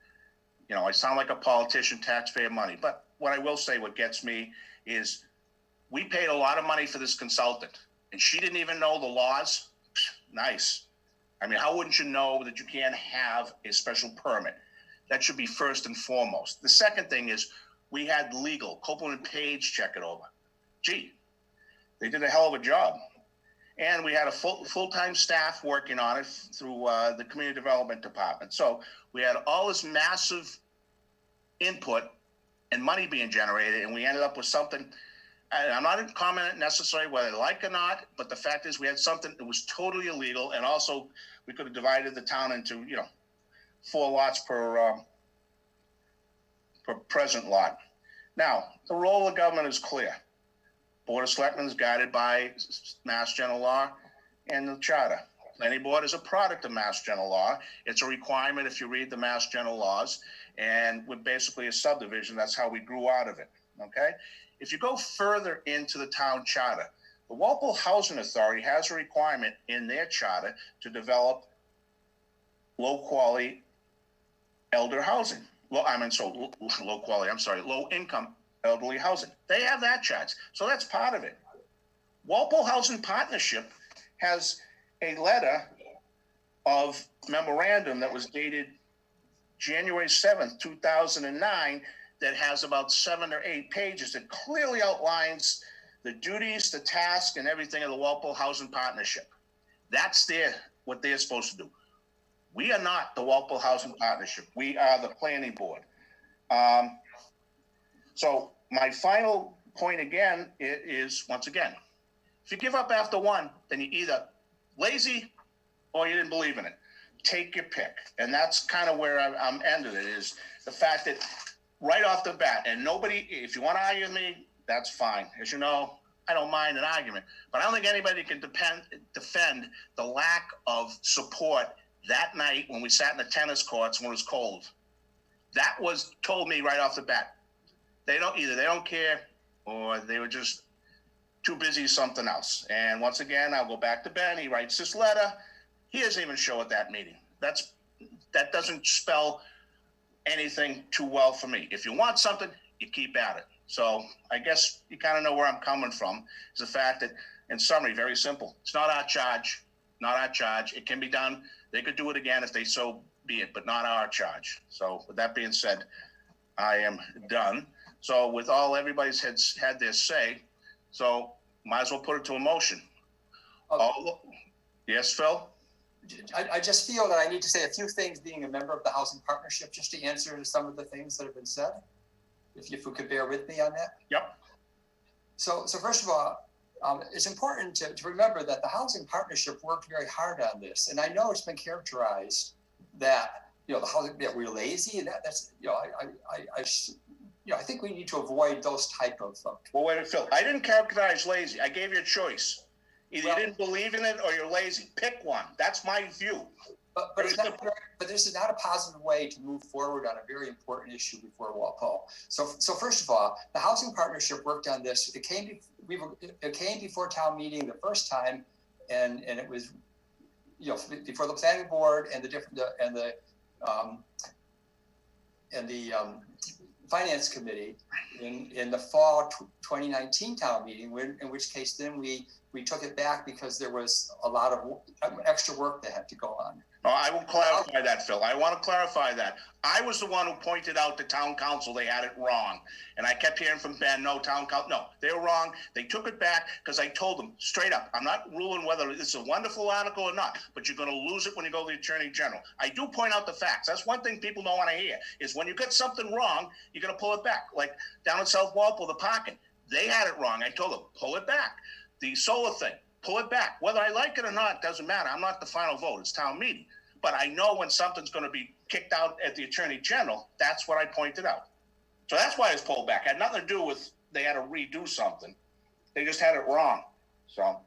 A: You know, I sound like a politician, taxpayer money. But what I will say, what gets me is we paid a lot of money for this consultant, and she didn't even know the laws. Nice. I mean, how wouldn't you know that you can't have a special permit? That should be first and foremost. The second thing is we had legal, Copeland and Page check it over. Gee, they did a hell of a job. And we had a full-time staff working on it through the Community Development Department. So we had all this massive input and money being generated, and we ended up with something. And I'm not commenting necessarily whether they like it or not, but the fact is we had something that was totally illegal, and also we could have divided the town into, 4 lots per present lot. Now, the role of government is clear. Board of Selectmen is guided by Mass General Law and the Charter. Planning Board is a product of Mass General Law. It's a requirement if you read the Mass General Laws, and we're basically a subdivision. That's how we grew out of it, okay? If you go further into the town charter, the Walpole Housing Authority has a requirement in their charter to develop low-quality elder housing. Low income elderly housing. They have that charge. So that's part of it. Walpole Housing Partnership has a letter of memorandum that was dated January 7th, 2009, that has about 7 or 8 pages that clearly outlines the duties, the task, and everything of the Walpole Housing Partnership. That's what they're supposed to do. We are not the Walpole Housing Partnership. We are the Planning Board. So my final point again is, once again, if you give up after 1, then you're either lazy or you didn't believe in it. Take your pick. And that's kind of where I'm ending it, is the fact that right off the bat, and nobody, if you want to argue with me, that's fine. As you know, I don't mind an argument, but I don't think anybody can defend the lack of support that night when we sat in the tennis courts when it was cold. That was told me right off the bat. They don't care or they were just too busy something else. And once again, I'll go back to Ben. He writes this letter. He doesn't even show at that meeting. That doesn't spell anything too well for me. If you want something, you keep at it. So I guess you kind of know where I'm coming from. Is the fact that, in summary, very simple. It's not our charge. Not our charge. It can be done. They could do it again if they so be it, but not our charge. So with that being said, I am done. So with all everybody's had their say, so might as well put it to a motion. Yes, Phil?
J: I just feel that I need to say a few things being a member of the Housing Partnership, just to answer some of the things that have been said. If you could bear with me on that.
A: Yep.
J: So first of all, it's important to remember that the Housing Partnership worked very hard on this. And I know it's been characterized that, the housing, that we're lazy, and that's, I think we need to avoid those type of.
A: Well, wait a minute, Phil. I didn't characterize lazy. I gave you a choice. Either you didn't believe in it or you're lazy. Pick one. That's my view.
J: But this is not a positive way to move forward on a very important issue before Walpole. So first of all, the Housing Partnership worked on this. It came before town meeting the first time, and it was, before the planning board and the finance committee in the fall 2019 town meeting, in which case then we took it back because there was a lot of extra work that had to go on.
A: Oh, I will clarify that, Phil. I want to clarify that. I was the one who pointed out to town council they had it wrong. And I kept hearing from Ben, no, town council, no, they were wrong. They took it back because I told them straight up, I'm not ruling whether it's a wonderful article or not, but you're going to lose it when you go to the Attorney General. I do point out the facts. That's one thing people don't want to hear, is when you get something wrong, you're going to pull it back. Like down in South Walpole, the parking, they had it wrong. I told them, pull it back. The solar thing, pull it back. Whether I like it or not, doesn't matter. I'm not the final vote. It's town meeting. But I know when something's going to be kicked out at the Attorney General, that's what I pointed out. So that's why it's pulled back. It had nothing to do with they had to redo something. They just had it wrong. So.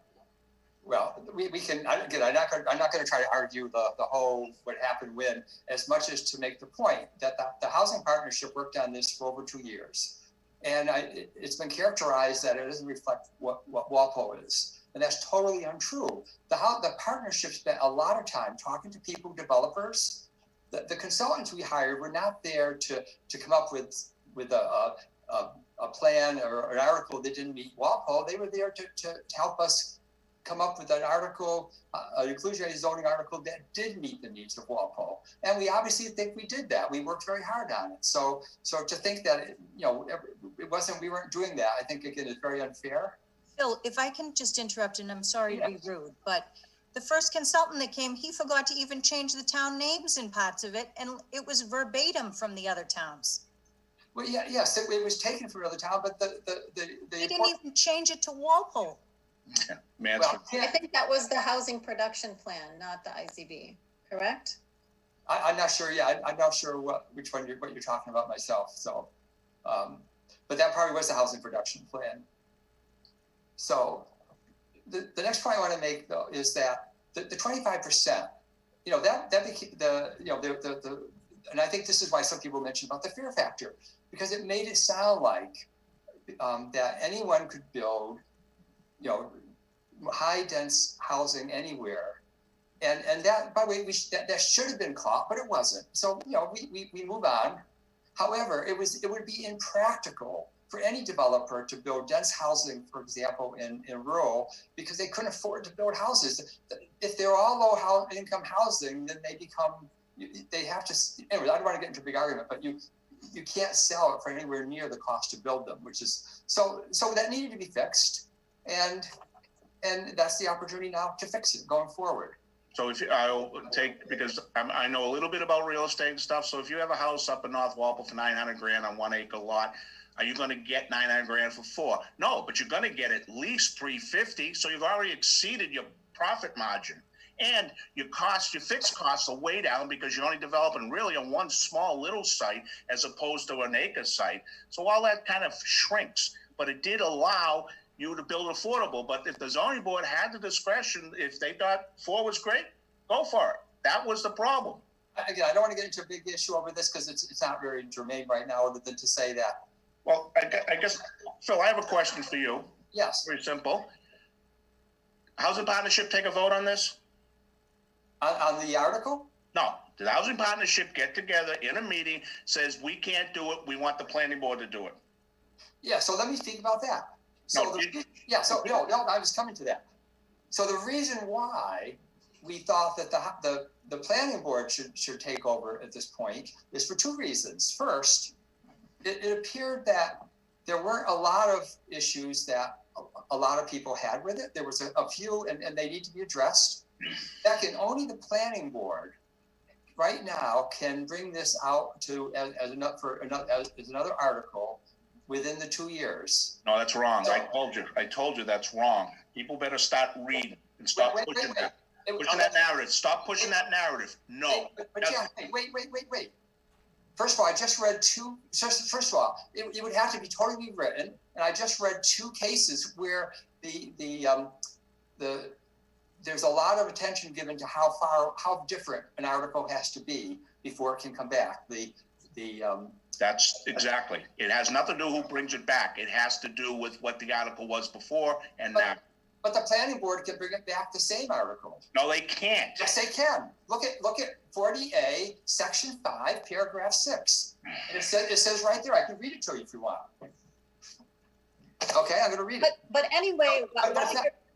J: Well, we can, again, I'm not going to try to argue the whole what happened when, as much as to make the point that the Housing Partnership worked on this for over 2 years. And it's been characterized that it doesn't reflect what Walpole is. And that's totally untrue. The partnership spent a lot of time talking to people, developers. The consultants we hired were not there to come up with a plan or an article that didn't meet Walpole. They were there to help us come up with an article, an inclusionary zoning article that did meet the needs of Walpole. And we obviously think we did that. We worked very hard on it. So to think that, we weren't doing that, I think, again, is very unfair.
B: Phil, if I can just interrupt, and I'm sorry to be rude, but the first consultant that came, he forgot to even change the town names in parts of it, and it was verbatim from the other towns.
J: Well, yes, it was taken from another town, but
B: He didn't even change it to Walpole.
A: Yeah,
J: well,
I: I think that was the housing production plan, not the IZB, correct?
J: I'm not sure. Yeah, I'm not sure what you're talking about myself. So, but that probably was the housing production plan. So, the next point I want to make though is that the 25%, that became and I think this is why some people mention about the fear factor, because it made it sound like that anyone could build, high dense housing anywhere. And that, by the way, that should have been caught, but it wasn't. So, we move on. However, it would be impractical for any developer to build dense housing, for example, in rural, because they couldn't afford to build houses. If they're all low income housing, then they have to, anyway, I don't want to get into a big argument, but you can't sell it for anywhere near the cost to build them, which is, so that needed to be fixed. And that's the opportunity now to fix it going forward.
A: So I'll take, because I know a little bit about real estate and stuff. So if you have a house up in North Walpole for $900,000 on 1 acre lot, are you going to get $900,000 for 4? No, but you're going to get at least $350,000. So you've already exceeded your profit margin, and your fixed costs are way down because you're only developing really on one small little site as opposed to an acre site. So all that kind of shrinks, but it did allow you to build affordable. But if the zoning board had the discretion, if they thought 4 was great, go for it. That was the problem.
J: Again, I don't want to get into a big issue over this because it's not very germane right now, other than to say that
A: Well, I guess, Phil, I have a question for you.
J: Yes,
A: Very simple. Housing Partnership take a vote on this?
J: on the article?
A: No. Did the Housing Partnership get together in a meeting, says we can't do it, we want the planning board to do it?
J: Yeah, so let me speak about that. So,
A: No,
J: no, I was coming to that. So the reason why we thought that the planning board should take over at this point is for two reasons. First, it appeared that there weren't a lot of issues that a lot of people had with it. There was a few, and they need to be addressed. Second, only the planning board right now can bring this out to as another article within the 2 years.
A: No, that's wrong. I told you that's wrong. People better start reading and stop pushing that narrative. Stop pushing that narrative. No.
J: Wait. First of all, I just read two. First of all, it would have to be totally rewritten, and I just read two cases where there's a lot of attention given to how different an article has to be before it can come back.
A: That's exactly. It has nothing to do who brings it back. It has to do with what the article was before and now.
J: But the planning board can bring it back the same article.
A: No, they can't.
J: Yes, they can. Look at 40A, Section 5, Paragraph 6. And it says right there. I can read it to you if you want. Okay, I'm going to read it.
I: But anyway,
J: But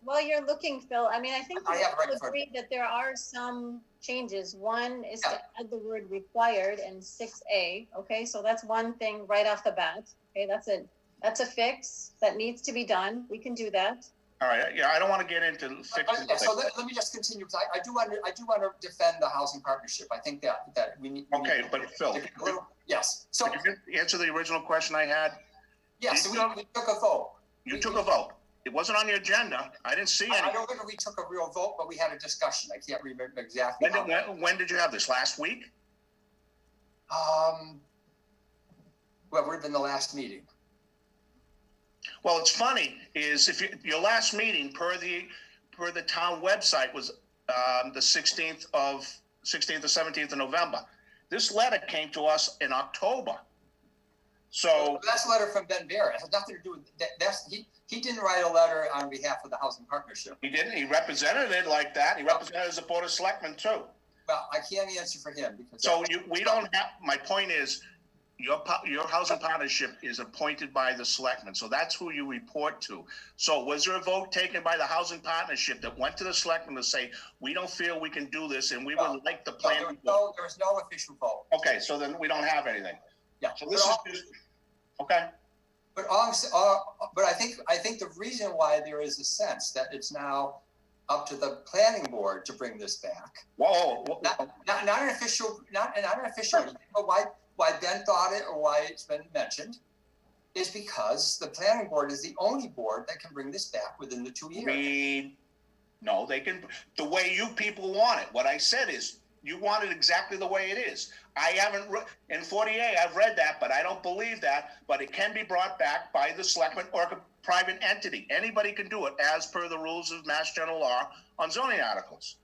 I: while you're looking, Phil, I mean, I think
J: I
I: we
J: have it right
I: all
J: in front of
I: agree that there are some changes. One is to add the word required in 6A. Okay, so that's one thing right off the bat. Okay, that's a fix that needs to be done. We can do that.
A: All right. Yeah, I don't want to get into fixing.
J: So let me just continue because I do want to defend the housing partnership. I think that we need.
A: Okay, but Phil.
J: Yes. So
A: did you answer the original question I had?
J: Yes, we took a vote.
A: You took a vote. It wasn't on the agenda. I didn't see any.
J: I don't think we took a real vote, but we had a discussion. I can't remember exactly.
A: When did you have this? Last week?
J: Well, it would have been the last meeting.
A: Well, it's funny is if your last meeting per the town website was the 16th or 17th of November. This letter came to us in October. So
J: that's a letter from Ben Barrett. It has nothing to do with that. He didn't write a letter on behalf of the housing partnership.
A: He didn't. He represented it like that. He represented it as a board of selectmen too.
J: Well, I can't answer for him because.
A: So we don't have. My point is, your housing partnership is appointed by the selectmen, so that's who you report to. So was there a vote taken by the housing partnership that went to the selectmen to say we don't feel we can do this and we would like the plan?
J: No, there was no official vote.
A: Okay, so then we don't have anything.
J: Yeah.
A: So this is just okay.
J: But I think the reason why there is a sense that it's now up to the planning board to bring this back.
A: Whoa.
J: Not an official, not an official. But why Ben thought it or why it's been mentioned is because the planning board is the only board that can bring this back within the 2 years.
A: No, they can. The way you people want it. What I said is you want it exactly the way it is. I haven't, in 48, I've read that, but I don't believe that. But it can be brought back by the selectmen or a private entity. Anybody can do it as per the rules of Mass General Law on zoning articles.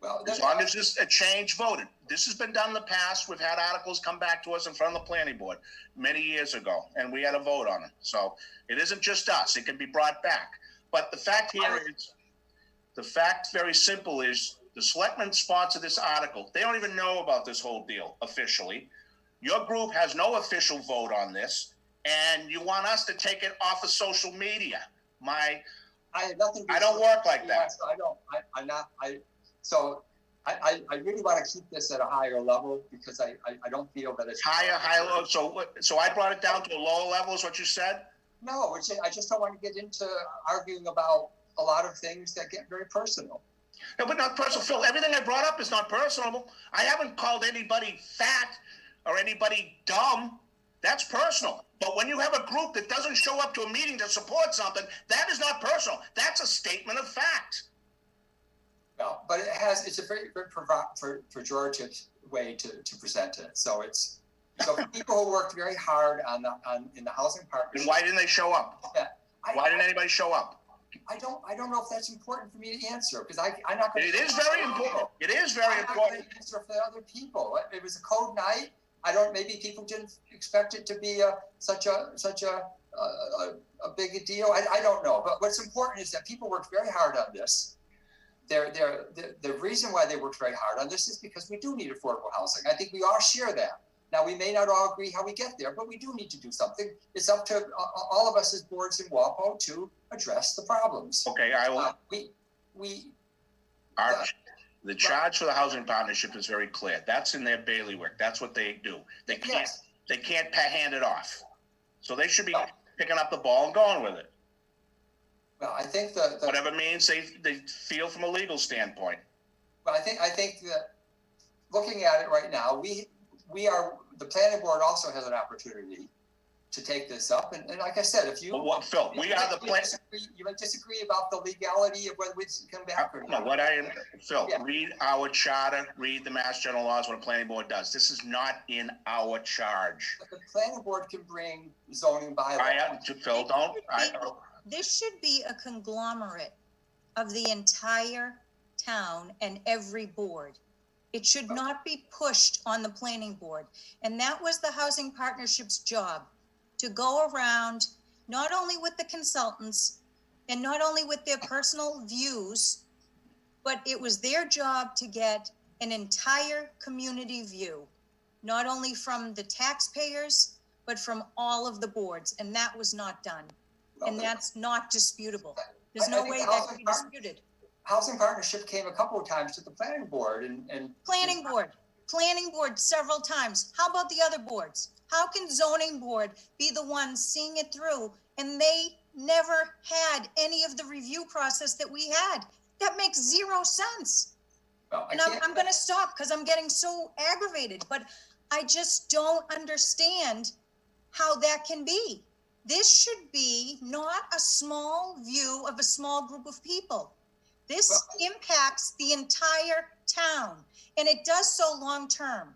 J: Well,
A: as long as there's a change voted. This has been done in the past. We've had articles come back to us in front of the planning board many years ago, and we had a vote on it. So it isn't just us. It can be brought back. But the fact here is, the fact very simple is, the selectmen sponsor this article. They don't even know about this whole deal officially. Your group has no official vote on this, and you want us to take it off of social media. I don't work like that.
J: I don't. I'm not. So I really want to keep this at a higher level because I don't feel that it's
A: higher low. So I brought it down to a lower level. Is what you said?
J: No, I just don't want to get into arguing about a lot of things that get very personal.
A: No, but not personal, Phil. Everything I brought up is not personal. I haven't called anybody fat or anybody dumb. That's personal. But when you have a group that doesn't show up to a meeting to support something, that is not personal. That's a statement of fact.
J: Well, but it's a very, very pejorative way to present it. So people who worked very hard in the housing partnership.
A: And why didn't they show up? Why didn't anybody show up?
J: I don't know if that's important for me to answer because I'm not going to.
A: It is very important. It is very important.
J: I'm not going to answer for the other people. It was a cold night. I don't, maybe people didn't expect it to be such a big a deal. I don't know. But what's important is that people worked very hard on this. The reason why they worked very hard on this is because we do need affordable housing. I think we all share that. Now, we may not all agree how we get there, but we do need to do something. It's up to all of us as boards in WAPO to address the problems.
A: Okay, I will. The charge for the housing partnership is very clear. That's in their bailiwick. That's what they do. They can't hand it off. So they should be picking up the ball and going with it.
J: Well, I think
A: whatever means they feel from a legal standpoint.
J: But I think that looking at it right now, the planning board also has an opportunity to take this up. And like I said, if you
A: Phil, we are the plan.
J: You might disagree about the legality of whether we come back or not.
A: No, Phil, read our charter, read the Mass General Laws, what a planning board does. This is not in our charge.
J: But the planning board can bring zoning bylaws.
A: Phil,
B: this should be a conglomerate of the entire town and every board. It should not be pushed on the planning board. And that was the housing partnership's job, to go around not only with the consultants and not only with their personal views, but it was their job to get an entire community view, not only from the taxpayers, but from all of the boards. And that was not done. And that's not disputable. There's no way that can be disputed.
J: Housing partnership came a couple of times to the planning board and
B: planning board several times. How about the other boards? How can zoning board be the ones seeing it through and they never had any of the review process that we had? That makes zero sense.
J: Well,
B: and I'm going to stop because I'm getting so aggravated, but I just don't understand how that can be. This should be not a small view of a small group of people. This impacts the entire town, and it does so long-term.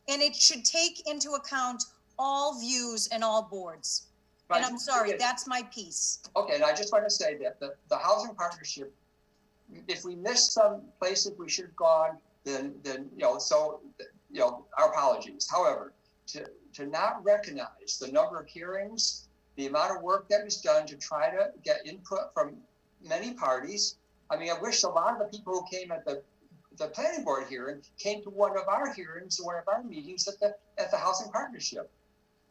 B: And it should take into account all views and all boards. Right. And I'm sorry, that's my piece.
J: Okay, and I just want to say that the housing partnership, if we missed some places we should have gone, then our apologies. However, to not recognize the number of hearings, the amount of work that was done to try to get input from many parties. I mean, I wish a lot of the people who came at the planning board hearing came to one of our hearings, one of our meetings at the housing partnership.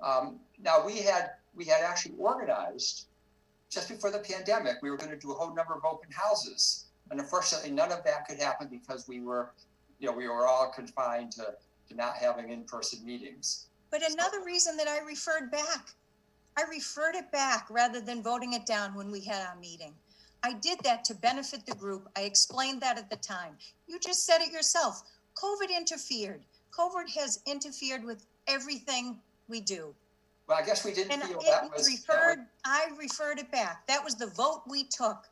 J: Now we had actually organized just before the pandemic. We were going to do a whole number of open houses, and unfortunately, none of that could happen because we were all confined to not having in-person meetings.
B: But another reason that I referred it back rather than voting it down when we had our meeting. I did that to benefit the group. I explained that at the time. You just said it yourself. COVID interfered. COVID has interfered with everything we do.
J: Well, I guess we didn't feel
B: I referred it back. That was the vote we took.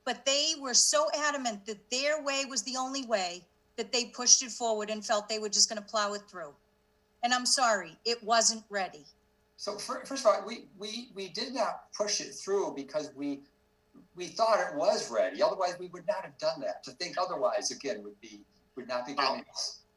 B: But they were so adamant that their way was the only way that they pushed it forward and felt they were just going to plow it through. And I'm sorry, it wasn't ready.
J: So first of all, we did not push it through because we thought it was ready. Otherwise, we would not have done that. To think otherwise, again, would not be good.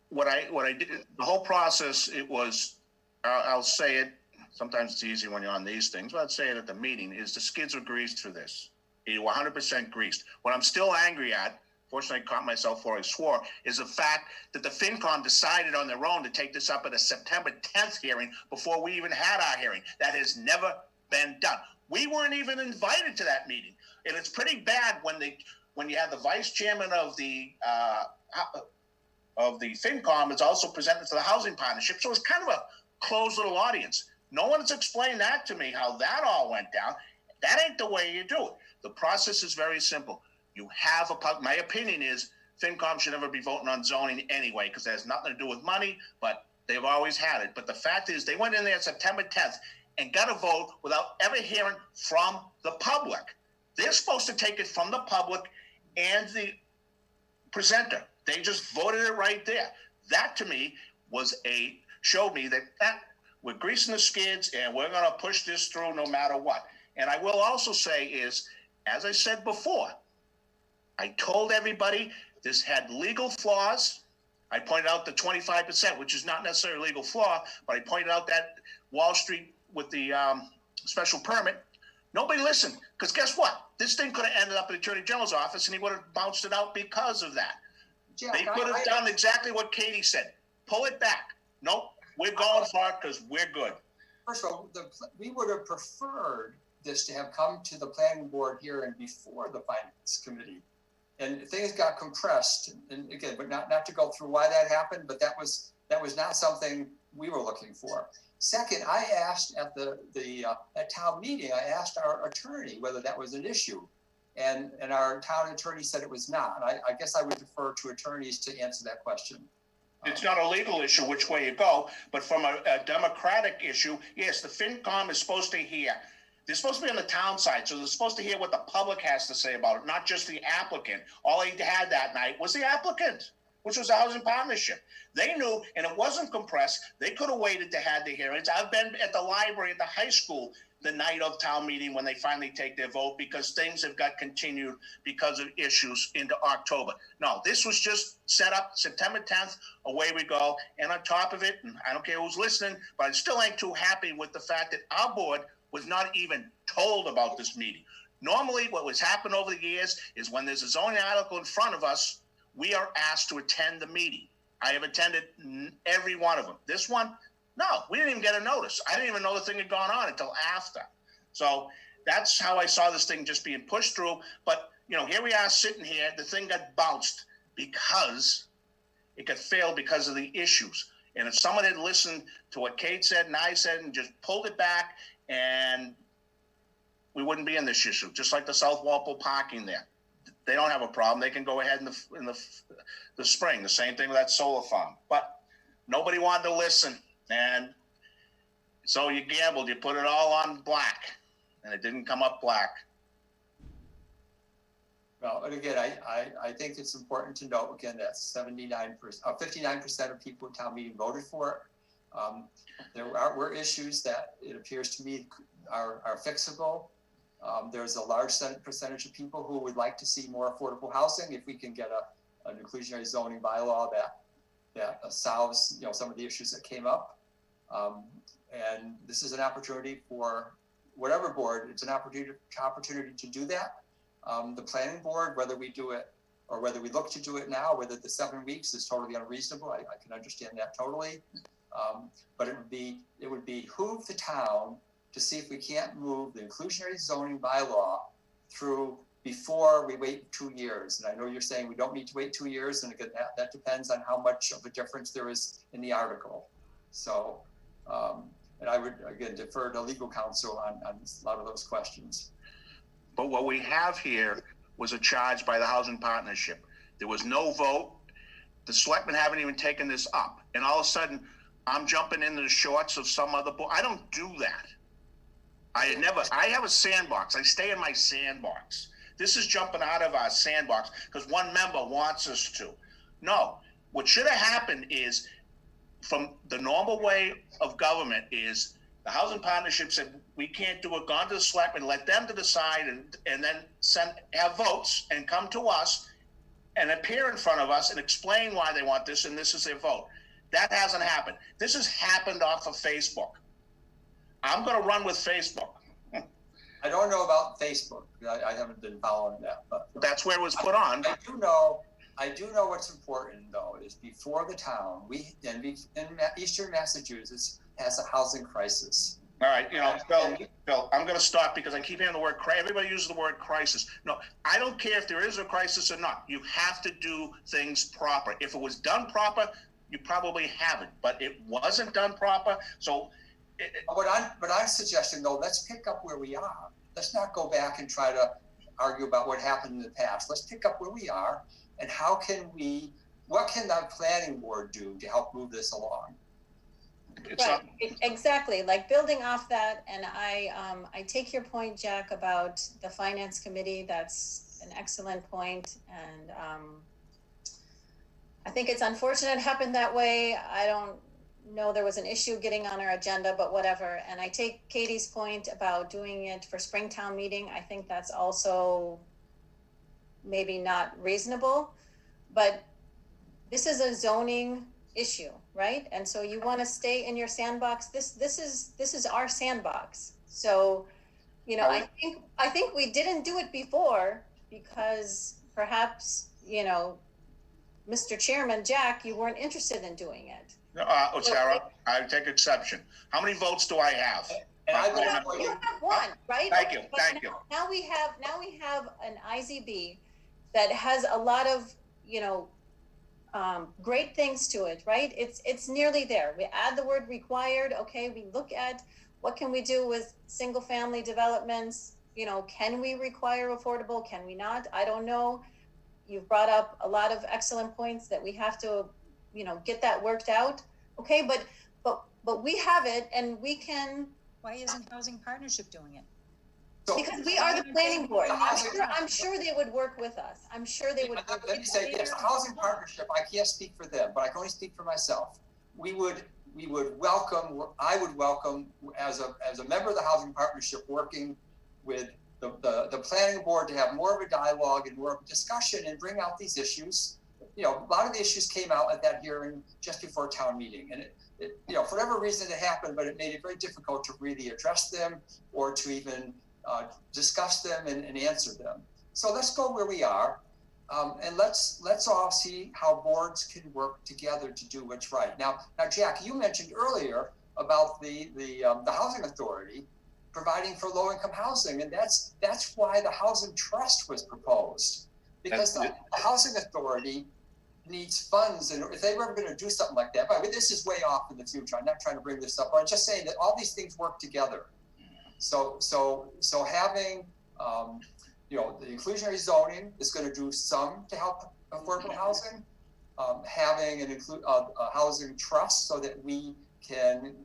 A: What I did, the whole process, it was, I'll say it, sometimes it's easy when you're on these things, but I'd say it at the meeting, is the skids were greased for this. You were 100% greased. What I'm still angry at, fortunately I caught myself before I swore, is the fact that the FinCom decided on their own to take this up at a September 10th hearing before we even had our hearing. That has never been done. We weren't even invited to that meeting. And it's pretty bad when you have the vice chairman of the FinCom is also presented to the housing partnership. So it's kind of a closed little audience. No one's explained that to me, how that all went down. That ain't the way you do it. The process is very simple. You have my opinion is FinCom should never be voting on zoning anyway, because it has nothing to do with money, but they've always had it. But the fact is they went in there September 10th and got a vote without ever hearing from the public. They're supposed to take it from the public and the presenter. They just voted it right there. That to me showed me that we're greasing the skids and we're going to push this through no matter what. And I will also say is, as I said before, I told everybody this had legal flaws. I pointed out the 25%, which is not necessarily a legal flaw, but I pointed out that Wall Street with the special permit, nobody listened. Because guess what? This thing could have ended up in the Attorney General's office and he would have bounced it out because of that.
J: Jack,
A: They could have done exactly what Katie said. Pull it back. Nope, we're going for it because we're good.
J: First of all, we would have preferred this to have come to the planning board here and before the finance committee. And things got compressed, and again, but not to go through why that happened, but that was not something we were looking for. Second, I asked at at town meeting, I asked our attorney whether that was an issue. And our town attorney said it was not. I guess I would defer to attorneys to answer that question.
A: It's not a legal issue which way you go, but from a democratic issue, yes, the FinCom is supposed to hear. They're supposed to be on the town side, so they're supposed to hear what the public has to say about it, not just the applicant. All he had that night was the applicant, which was a housing partnership. They knew, and it wasn't compressed. They could have waited to have the hearings. I've been at the library at the high school the night of town meeting when they finally take their vote because things have got continued because of issues into October. No, this was just set up September 10th, away we go. And on top of it, and I don't care who's listening, but I still ain't too happy with the fact that our board was not even told about this meeting. Normally what was happened over the years is when there's a zoning article in front of us, we are asked to attend the meeting. I have attended every one of them. This one, no, we didn't even get a notice. I didn't even know the thing had gone on until after. So that's how I saw this thing just being pushed through. But, you know, here we are sitting here, the thing got bounced because it got failed because of the issues. And if someone had listened to what Kate said and I said and just pulled it back, and we wouldn't be in this issue, just like the South Walpole parking there. They don't have a problem. They can go ahead in the spring. The same thing with that solar farm. But nobody wanted to listen. And so you gambled. You put it all on black. And it didn't come up black.
J: Well, and again, I think it's important to note, again, that 59% of people at town meeting voted for it. There were issues that it appears to me are fixable. There's a large percentage of people who would like to see more affordable housing if we can get an inclusionary zoning bylaw that solves, you know, some of the issues that came up. And this is an opportunity for whatever board. It's an opportunity to do that. The planning board, whether we do it or whether we look to do it now, whether the 7 weeks is totally unreasonable, I can understand that totally. But it would behoove the town to see if we can't move the inclusionary zoning bylaw through before we wait 2 years. And I know you're saying we don't need to wait 2 years, and again, that depends on how much of a difference there is in the article. So, and I would, again, defer to legal counsel on a lot of those questions.
A: But what we have here was a charge by the housing partnership. There was no vote. The selectmen haven't even taken this up. And all of a sudden, I'm jumping into the shorts of some other board. I don't do that. I have a sandbox. I stay in my sandbox. This is jumping out of our sandbox because one member wants us to. No, what should have happened is, from the normal way of government, is the housing partnership said, we can't do it, gone to the selectmen, let them to decide, and then have votes and come to us and appear in front of us and explain why they want this, and this is their vote. That hasn't happened. This has happened off of Facebook. I'm going to run with Facebook.
J: I don't know about Facebook. I haven't been following that, but
A: that's where it was put on.
J: I do know what's important though is before the town, in Eastern Massachusetts has a housing crisis.
A: All right, you know, Bill, I'm going to stop because I keep hearing the word crisis. Everybody uses the word crisis. No, I don't care if there is a crisis or not. You have to do things proper. If it was done proper, you probably haven't, but it wasn't done proper. So,
J: what I'm suggesting though, let's pick up where we are. Let's not go back and try to argue about what happened in the past. Let's pick up where we are and what can the planning board do to help move this along?
I: Exactly. Like building off that, and I take your point, Jack, about the finance committee. That's an excellent point, and I think it's unfortunate it happened that way. I don't know there was an issue getting on our agenda, but whatever. And I take Katie's point about doing it for Springtown meeting. I think that's also maybe not reasonable, but this is a zoning issue, right? And so you want to stay in your sandbox. This is our sandbox. So, you know, I think we didn't do it before because perhaps, you know, Mr. Chairman, Jack, you weren't interested in doing it.
A: Sarah, I take exception. How many votes do I have?
J: And I
I: You have one, right?
A: Thank you,
I: But
A: thank you.
I: Now we have an IZB that has a lot of, you know, great things to it, right? It's nearly there. We add the word required. Okay, we look at what can we do with single family developments. You know, can we require affordable? Can we not? I don't know. You've brought up a lot of excellent points that we have to, you know, get that worked out. Okay, but we have it, and we can.
B: Why isn't Housing Partnership doing it?
J: So,
I: Because we are the planning board. I'm sure they would work with us. I'm sure they would.
J: let me say, yes, the housing partnership, I can't speak for them, but I can only speak for myself. We would welcome, I would welcome as a member of the housing partnership, working with the planning board to have more of a dialogue and more of a discussion and bring out these issues. You know, a lot of the issues came out at that hearing just before town meeting, and it you know, for whatever reason it happened, but it made it very difficult to really address them or to even discuss them and answer them. So let's go where we are, and let's all see how boards can work together to do what's right. Now, Jack, you mentioned earlier about the housing authority providing for low-income housing, and that's why the housing trust was proposed, because the housing authority needs funds, and if they were ever going to do something like that, but this is way off in the future. I'm not trying to bring this up. I'm just saying that all these things work together. So having, you know, the inclusionary zoning is going to do some to help affordable housing. Having a housing trust so that we can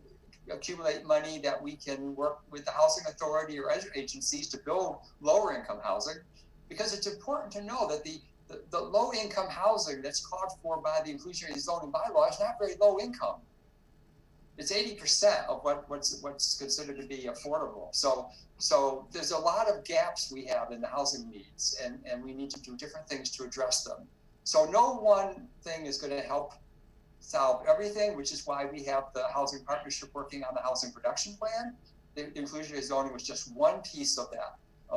J: accumulate money that we can work with the housing authority or other agencies to build lower income housing, because it's important to know that the low income housing that's called for by the inclusionary zoning bylaw is not very low income. It's 80% of what's considered to be affordable. So there's a lot of gaps we have in the housing needs, and we need to do different things to address them. So no one thing is going to help solve everything, which is why we have the housing partnership working on the housing production plan. The inclusionary zoning was just one piece of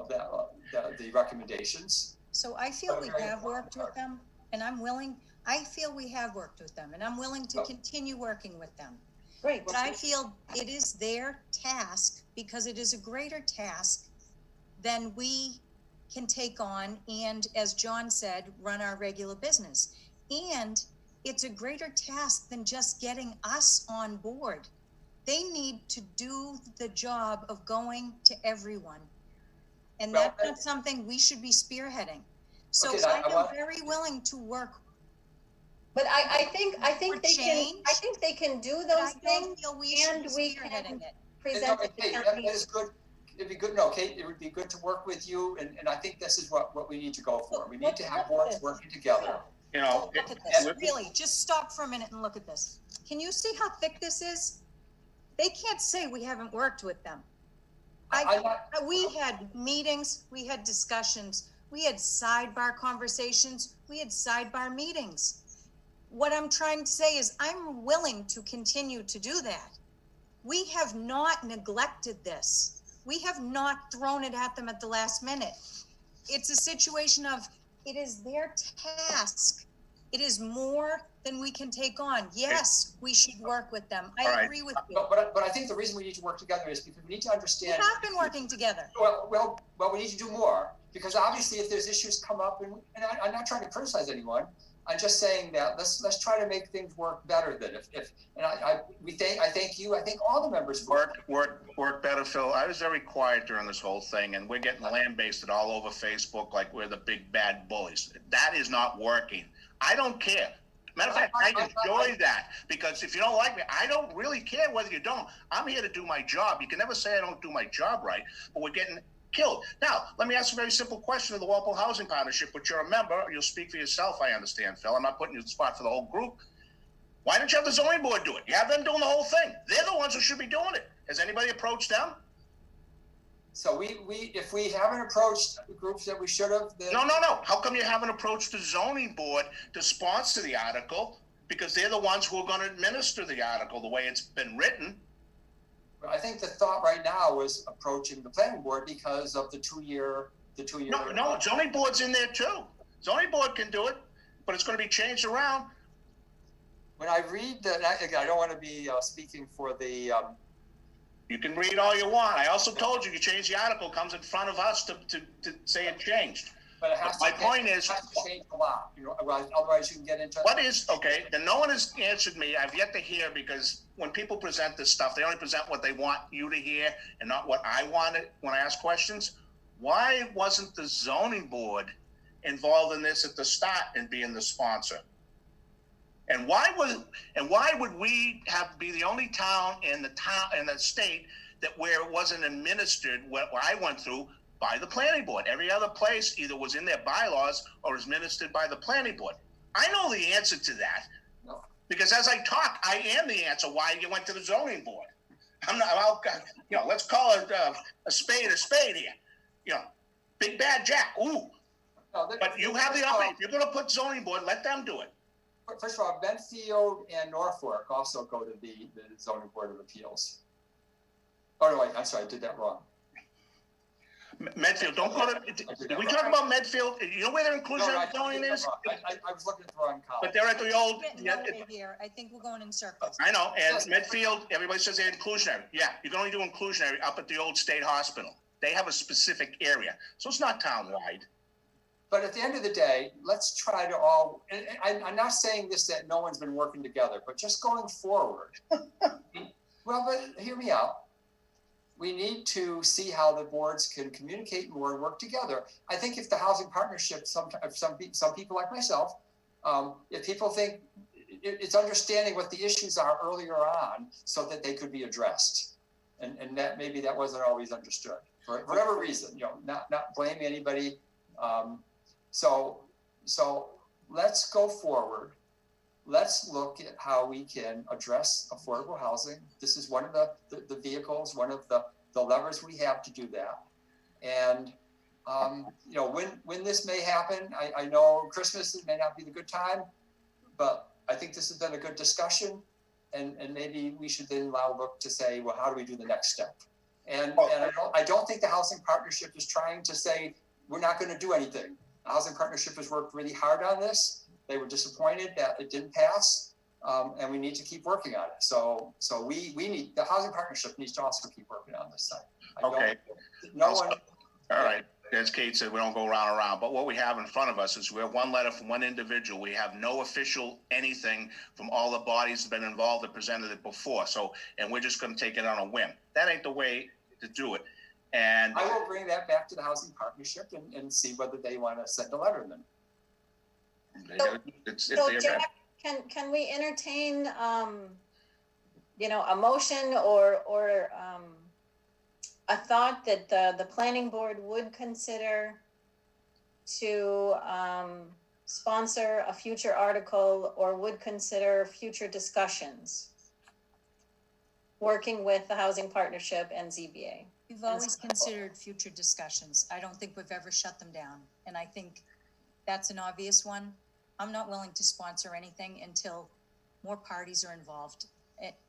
J: the recommendations.
B: So I feel we have worked with them, and I feel we have worked with them, and I'm willing to continue working with them.
I: Great.
B: But I feel it is their task, because it is a greater task than we can take on, and as John said, run our regular business. And it's a greater task than just getting us on board. They need to do the job of going to everyone. And that's not something we should be spearheading. So
J: Okay,
B: I am very willing to work.
I: But I think they can do those things,
B: and we can
I: present it to town
J: That
I: meeting.
J: is good. It'd be good. No, Kate, it would be good to work with you, and I think this is what we need to go for. We need to have boards working together.
A: You know,
B: Look at this, really, just stop for a minute and look at this. Can you see how thick this is? They can't say we haven't worked with them. We had meetings, we had discussions, we had sidebar conversations, we had sidebar meetings. What I'm trying to say is I'm willing to continue to do that. We have not neglected this. We have not thrown it at them at the last minute. It's a situation of, it is their task. It is more than we can take on. Yes, we should work with them. I agree with you.
J: But I think the reason we need to work together is because we need to understand.
B: We have been working together.
J: Well, we need to do more, because obviously if there's issues come up, and I'm not trying to criticize anyone, I'm just saying that let's try to make things work better than I thank you. I thank all the members.
A: Work better, Phil. I was very quiet during this whole thing, and we're getting lambasted all over Facebook like we're the big bad bullies. That is not working. I don't care. Matter of fact, I enjoy that, because if you don't like me, I don't really care whether you don't. I'm here to do my job. You can never say I don't do my job right, but we're getting killed. Now, let me ask a very simple question of the Walpole Housing Partnership, which you're a member. You'll speak for yourself, I understand, Phil. I'm not putting you in the spot for the whole group. Why don't you have the zoning board do it? You have them doing the whole thing. They're the ones who should be doing it. Has anybody approached them?
J: So if we haven't approached groups that we should have, then.
A: No. How come you haven't approached the zoning board to sponsor the article? Because they're the ones who are gonna administer the article, the way it's been written.
J: I think the thought right now was approaching the planning board because of the two-year.
A: No, zoning board's in there too. Zoning board can do it, but it's gonna be changed around.
J: When I read that, again, I don't want to be speaking for the.
A: You can read all you want. I also told you, you change the article, comes in front of us to say it changed.
J: But it has
A: My
J: to
A: point is-
J: it has to change a lot, you know, otherwise you can get into.
A: What is, okay, then no one has answered me. I've yet to hear, because when people present this stuff, they only present what they want you to hear and not what I wanted when I ask questions. Why wasn't the zoning board involved in this at the start and being the sponsor? And why would we be the only town in the state that where it wasn't administered, what I went through, by the planning board? Every other place either was in their bylaws or is administered by the planning board. I know the answer to that, because as I talk, I am the answer why you went to the zoning board. I'm not, you know, let's call it a spade here. You know, Big Bad Jack, ooh.
J: No,
A: But you have the option. If you're gonna put zoning board, let them do it.
J: First of all, Benfield and Norfolk also go to the zoning board of appeals. Oh, no, wait, I'm sorry, I did that wrong.
A: Medfield, don't go to, did we talk about Medfield? You know where their inclusionary zoning is?
J: I was looking at the wrong column.
A: But they're at the old,
B: Written out right here. I think we're going in circles.
A: I know, and Medfield, everybody says they're inclusionary. Yeah, you can only do inclusionary up at the old state hospital. They have a specific area, so it's not townwide.
J: But at the end of the day, let's try to all, and I'm not saying this that no one's been working together, but just going forward. Well, but hear me out. We need to see how the boards can communicate more and work together. I think if the housing partnership, some people like myself, if people think it's understanding what the issues are earlier on so that they could be addressed. And that maybe that wasn't always understood for whatever reason, you know, not blaming anybody. So let's go forward. Let's look at how we can address affordable housing. This is one of the vehicles, one of the levers we have to do that. And, you know, when this may happen, I know Christmas, it may not be the good time, but I think this has been a good discussion. And maybe we should then look to say, well, how do we do the next step? And I don't think the housing partnership is trying to say, we're not going to do anything. The housing partnership has worked really hard on this. They were disappointed that it didn't pass, and we need to keep working on it. So we need, the housing partnership needs to also keep working on this side.
A: Okay.
J: All
A: right. As Kate said, we don't go round and round, but what we have in front of us is we have one letter from one individual. We have no official anything from all the bodies that have been involved that presented it before. So, and we're just going to take it on a whim. That ain't the way to do it. And
J: I will bring that back to the housing partnership and see whether they want to send a letter then.
I: So Jack, can we entertain, you know, a motion or a thought that the planning board would consider to sponsor a future article or would consider future discussions working with the housing partnership and ZBA?
B: We've always considered future discussions. I don't think we've ever shut them down. And I think that's an obvious one. I'm not willing to sponsor anything until more parties are involved.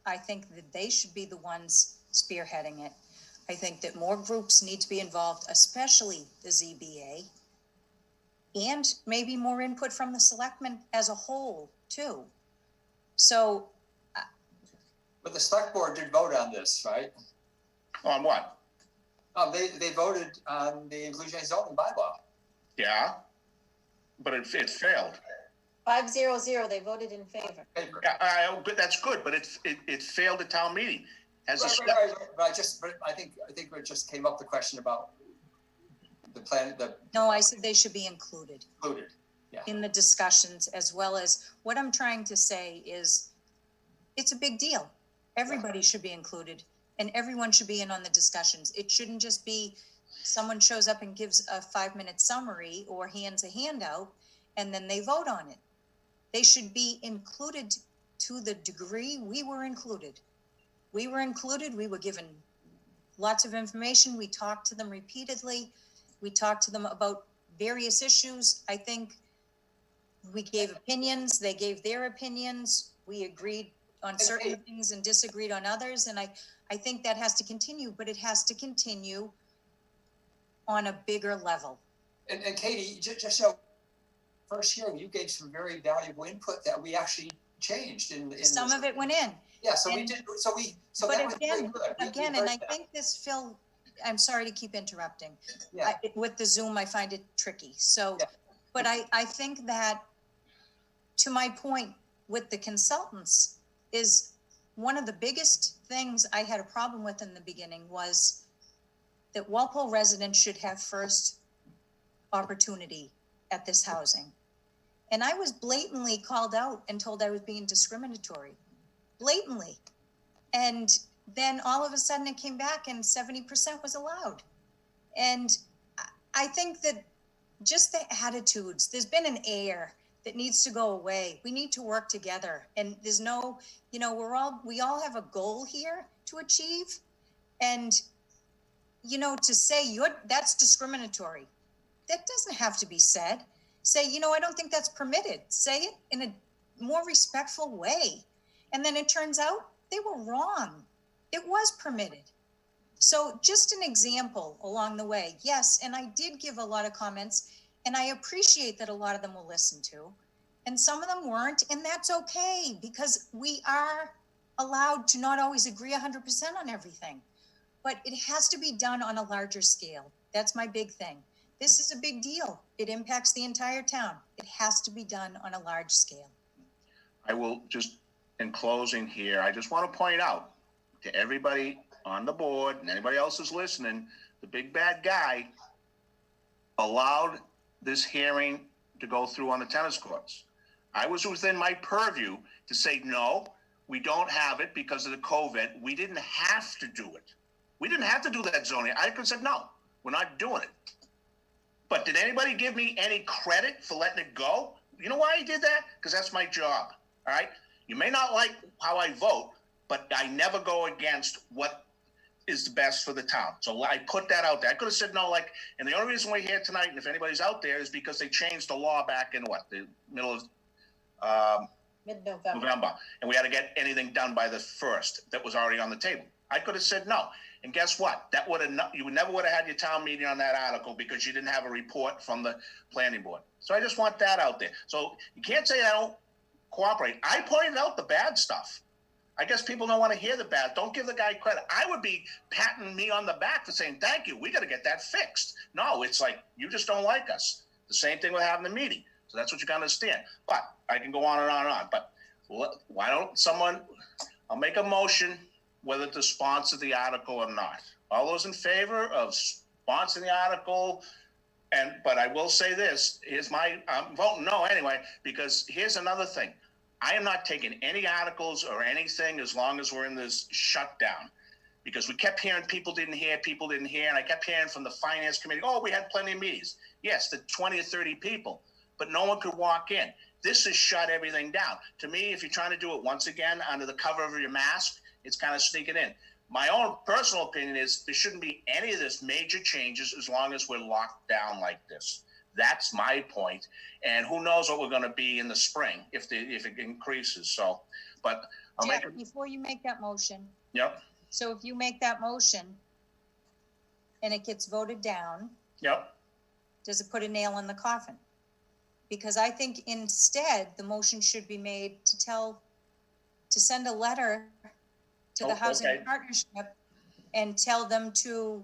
B: I think that they should be the ones spearheading it. I think that more groups need to be involved, especially the ZBA, and maybe more input from the selectmen as a whole too. So.
J: But the select board did vote on this, right?
A: On what?
J: They voted on the inclusionary zoning bylaw.
A: Yeah, but it failed.
I: 5-0-0, they voted in favor.
A: Yeah, that's good, but it failed at town meeting.
J: Right. But I think it just came up the question about the plan.
B: No, I said they should be included.
J: Yeah.
B: In the discussions, as well as what I'm trying to say is it's a big deal. Everybody should be included and everyone should be in on the discussions. It shouldn't just be someone shows up and gives a 5-minute summary or hands a handout and then they vote on it. They should be included to the degree we were included. We were included, we were given lots of information. We talked to them repeatedly. We talked to them about various issues. I think we gave opinions, they gave their opinions. We agreed on certain things and disagreed on others. And I think that has to continue, but it has to continue on a bigger level.
J: And Katie, just so first hearing, you gave some very valuable input that we actually changed in
B: Some of it went in.
J: Yeah, so we
B: And-
J: did, so
B: But
J: that was very
B: again,
J: good. We
B: again,
J: heard
B: and I
J: that.
B: think this, Phil, I'm sorry to keep interrupting.
J: Yeah.
B: With the Zoom, I find it tricky. So,
J: Yeah.
B: but I think that, to my point with the consultants, is one of the biggest things I had a problem with in the beginning was that Walpole residents should have first opportunity at this housing. And I was blatantly called out and told I was being discriminatory, blatantly. And then all of a sudden it came back and 70% was allowed. And I think that just the attitudes, there's been an air that needs to go away. We need to work together. And there's no, you know, we all have a goal here to achieve. And, you know, to say that's discriminatory, that doesn't have to be said. Say, you know, I don't think that's permitted. Say it in a more respectful way. And then it turns out they were wrong. It was permitted. So just an example along the way. Yes, and I did give a lot of comments, and I appreciate that a lot of them were listened to, and some of them weren't, and that's okay, because we are allowed to not always agree 100% on everything. But it has to be done on a larger scale. That's my big thing. This is a big deal. It impacts the entire town. It has to be done on a large scale.
A: I will just, in closing here, I just want to point out to everybody on the board and anybody else who's listening, the big bad guy allowed this hearing to go through on the tennis courts. I was within my purview to say, no, we don't have it because of the COVID. We didn't have to do it. We didn't have to do that zoning. I could have said, no, we're not doing it. But did anybody give me any credit for letting it go? You know why I did that? Because that's my job, all right? You may not like how I vote, but I never go against what is the best for the town. So I put that out there. I could have said no, and the only reason we're here tonight, and if anybody's out there, is because they changed the law back in the middle of
I: Mid-November.
A: November, and we had to get anything done by the 1st that was already on the table. I could have said no. And guess what? That you never would have had your town meeting on that article because you didn't have a report from the planning board. So I just want that out there. So you can't say I don't cooperate. I pointed out the bad stuff. I guess people don't want to hear the bad. Don't give the guy credit. I would be patting me on the back for saying, thank you. We got to get that fixed. No, it's like, you just don't like us. The same thing with having the meeting. So that's what you got to understand. But I can go on and on and on. But why don't I'll make a motion whether to sponsor the article or not. All those in favor of sponsoring the article, but I will say this, I'm voting no anyway, because here's another thing. I am not taking any articles or anything as long as we're in this shutdown, because we kept hearing people didn't hear, and I kept hearing from the finance committee, oh, we had plenty of meetings. Yes, the 20 or 30 people, but no one could walk in. This has shut everything down. To me, if you're trying to do it once again under the cover of your mask, it's kind of sneaking in. My own personal opinion is there shouldn't be any of this major changes as long as we're locked down like this. That's my point. And who knows what we're going to be in the spring if it increases. So, but I'll
B: Jeff,
A: make it.
B: before you make that motion.
A: Yep.
B: So if you make that motion and it gets voted down,
A: Yep.
B: does it put a nail in the coffin? Because I think instead the motion should be made to send a letter to the Housing
A: okay.
B: Partnership and tell them to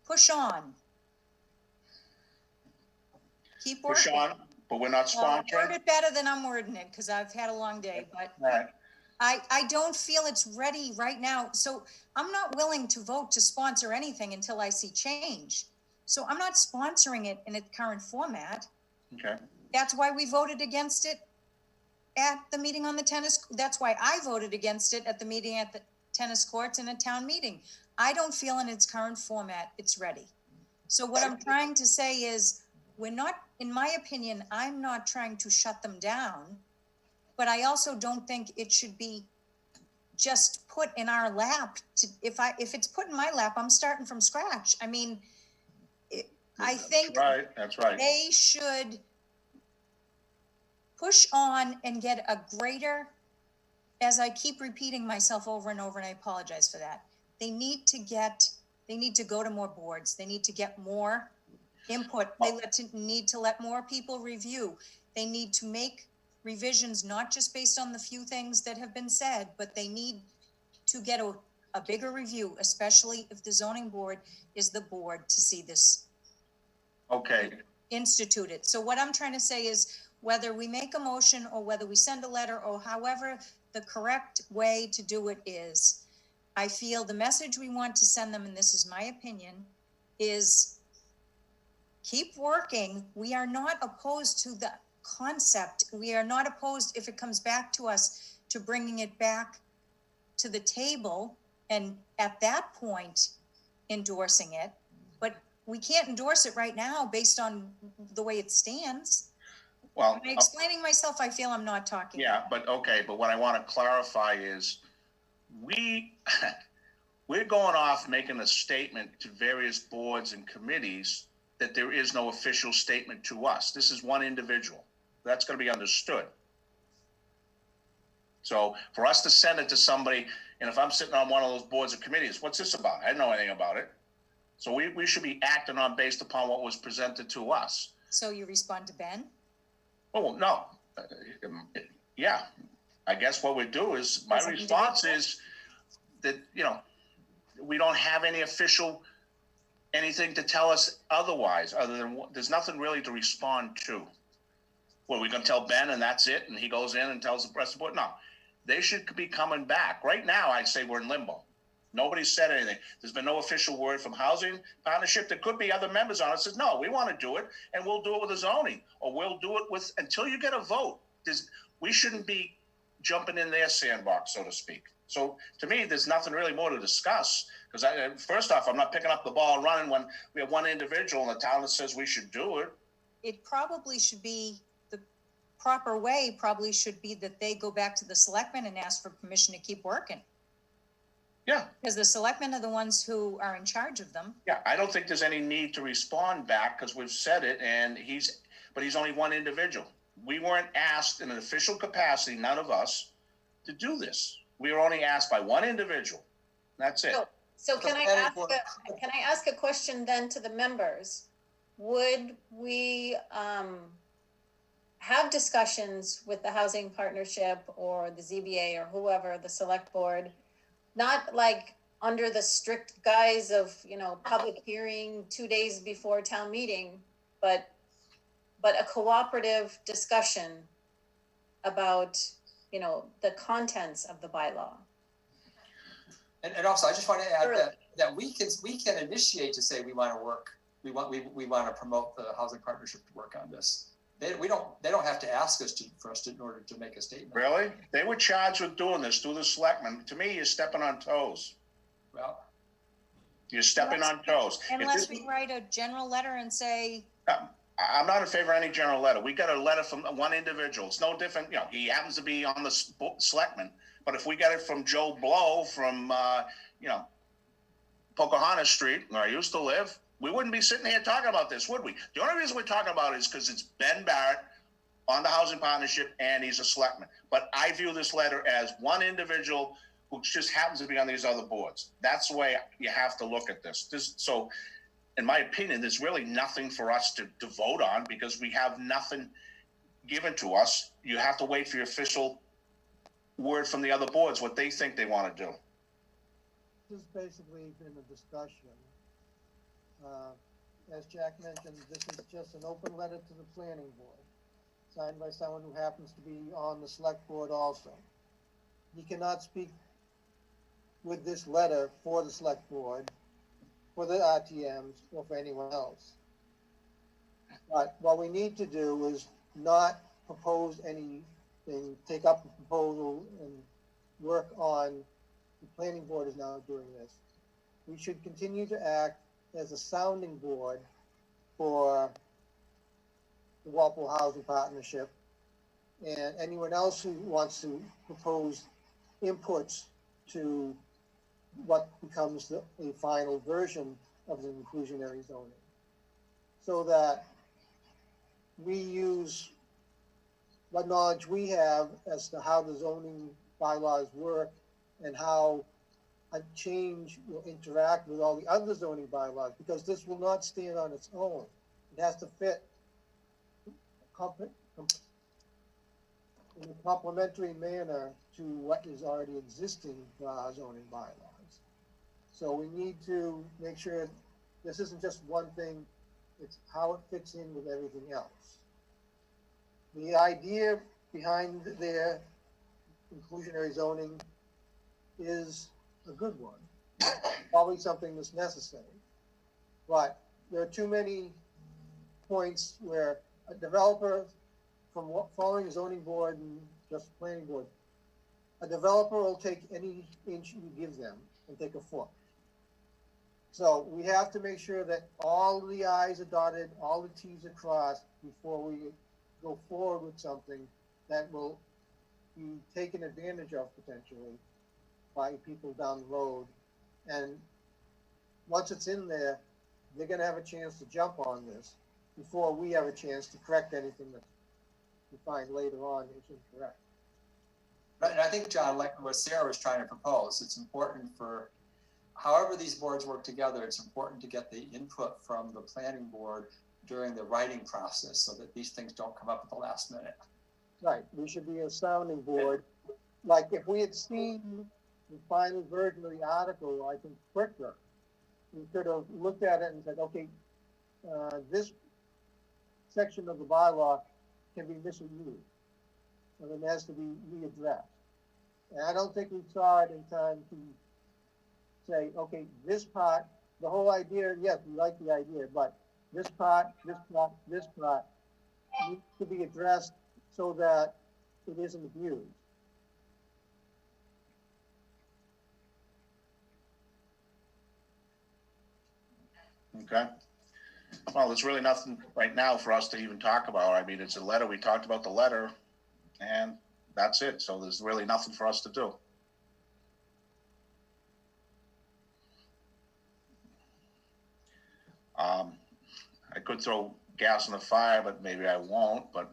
B: push on. Keep
A: Push
B: working.
A: on, but we're not
B: Word
A: sponsoring.
B: it better than I'm wording it, because I've had a long day, but
A: All right.
B: I don't feel it's ready right now. So I'm not willing to vote to sponsor anything until I see change. So I'm not sponsoring it in its current format.
A: Okay.
B: That's why we voted against it at the meeting on the tennis. That's why I voted against it at the meeting at the tennis courts and a town meeting. I don't feel in its current format it's ready. So what I'm trying to say is we're not, in my opinion, I'm not trying to shut them down, but I also don't think it should be just put in our lap. If it's put in my lap, I'm starting from scratch. I mean, I think
A: That's right.
B: they should push on and get a greater, as I keep repeating myself over and over, and I apologize for that. They need to go to more boards. They need to get more input. They need to let more people review. They need to make revisions, not just based on the few things that have been said, but they need to get a bigger review, especially if the zoning board is the board to see this
A: Okay,
B: instituted. So what I'm trying to say is, whether we make a motion or whether we send a letter or however the correct way to do it is, I feel the message we want to send them, and this is my opinion, is keep working. We are not opposed to the concept. We are not opposed, if it comes back to us, to bringing it back to the table and at that point endorsing it. But we can't endorse it right now based on the way it stands.
A: well,
B: Am I explaining myself? I feel I'm not talking.
A: yeah, but okay, but what I want to clarify is we're going off making a statement to various boards and committees that there is no official statement to us. This is one individual. That's going to be understood. So for us to send it to somebody, and if I'm sitting on one of those boards or committees, what's this about? I didn't know anything about it. So we should be acting on based upon what was presented to us.
B: So you respond to Ben?
A: Oh, no. Yeah, I guess what we do is, my response is that, we don't have any official, anything to tell us otherwise, other than, there's nothing really to respond to. Well, we gonna tell Ben and that's it, and he goes in and tells the rest of the board? No, they should be coming back. Right now, I'd say we're in limbo. Nobody's said anything. There's been no official word from Housing Partnership. There could be other members on it says, no, we want to do it, and we'll do it with the zoning, or we'll do it with, until you get a vote. We shouldn't be jumping in their sandbox, so to speak. So to me, there's nothing really more to discuss, because first off, I'm not picking up the ball and running when we have one individual in the town that says we should do it.
B: It probably should be, the proper way probably should be that they go back to the selectmen and ask for permission to keep working.
A: Yeah.
B: Because the selectmen are the ones who are in charge of them.
A: Yeah, I don't think there's any need to respond back, because we've said it, and but he's only one individual. We weren't asked in an official capacity, none of us, to do this. We were only asked by one individual. That's it.
I: So can I ask a question then to the members? Would we have discussions with the Housing Partnership or the ZBA or whoever, the select board, not like under the strict guise of, public hearing 2 days before town meeting, but a cooperative discussion about, the contents of the bylaw?
J: And also, I just want to add that we can initiate to say we want to work. We want to promote the Housing Partnership to work on this. They don't have to ask us in order to make a statement.
A: Really? They were charged with doing this through the selectmen. To me, you're stepping on toes.
J: Well,
A: you're stepping on toes.
B: Unless we write a general letter and say,
A: I'm not in favor of any general letter. We got a letter from one individual. It's no different. He happens to be on the selectmen. But if we got it from Joe Blow from, Pocahontas Street, where I used to live, we wouldn't be sitting here talking about this, would we? The only reason we're talking about it is because it's Ben Barrett on the Housing Partnership, and he's a selectman. But I view this letter as one individual who just happens to be on these other boards. That's the way you have to look at this. So, in my opinion, there's really nothing for us to vote on, because we have nothing given to us. You have to wait for your official word from the other boards, what they think they want to do.
C: This has basically been a discussion. As Jack mentioned, this is just an open letter to the planning board, signed by someone who happens to be on the select board also. He cannot speak with this letter for the select board, for the RTMs, or for anyone else. But what we need to do is not propose anything, take up a proposal and work on, the planning board is now doing this. We should continue to act as a sounding board for the Walpole Housing Partnership and anyone else who wants to propose inputs to what becomes a final version of the inclusionary zoning. So that we use what knowledge we have as to how the zoning bylaws work and how a change will interact with all the other zoning bylaws, because this will not stand on its own. It has to fit in a complementary manner to what is already existing for our zoning bylaws. So we need to make sure this isn't just one thing, it's how it fits in with everything else. The idea behind their inclusionary zoning is a good one, probably something that's necessary. But there are too many points where a developer, from following zoning board and just planning board, a developer will take any inch you give them and take a foot. So we have to make sure that all the i's are dotted, all the t's are crossed before we go forward with something that will be taken advantage of potentially by people down the road. And once it's in there, they're gonna have a chance to jump on this before we have a chance to correct anything that we find later on is incorrect.
J: And I think, John, like what Sarah was trying to propose, it's important for, however these boards work together, it's important to get the input from the planning board during the writing process so that these things don't come up at the last minute.
C: Right, we should be a sounding board. Like if we had seen the final version of the article, I think quicker, we could have looked at it and said, okay, this section of the bylaw can be misused, and it has to be readdressed. And I don't think we saw it in time to say, okay, this part, the whole idea, yes, we like the idea, but this part needs to be addressed so that it isn't abused.
A: Okay. Well, there's really nothing right now for us to even talk about. I mean, it's a letter. We talked about the letter and that's it. So there's really nothing for us to do. I could throw gas on the fire, but maybe I won't. But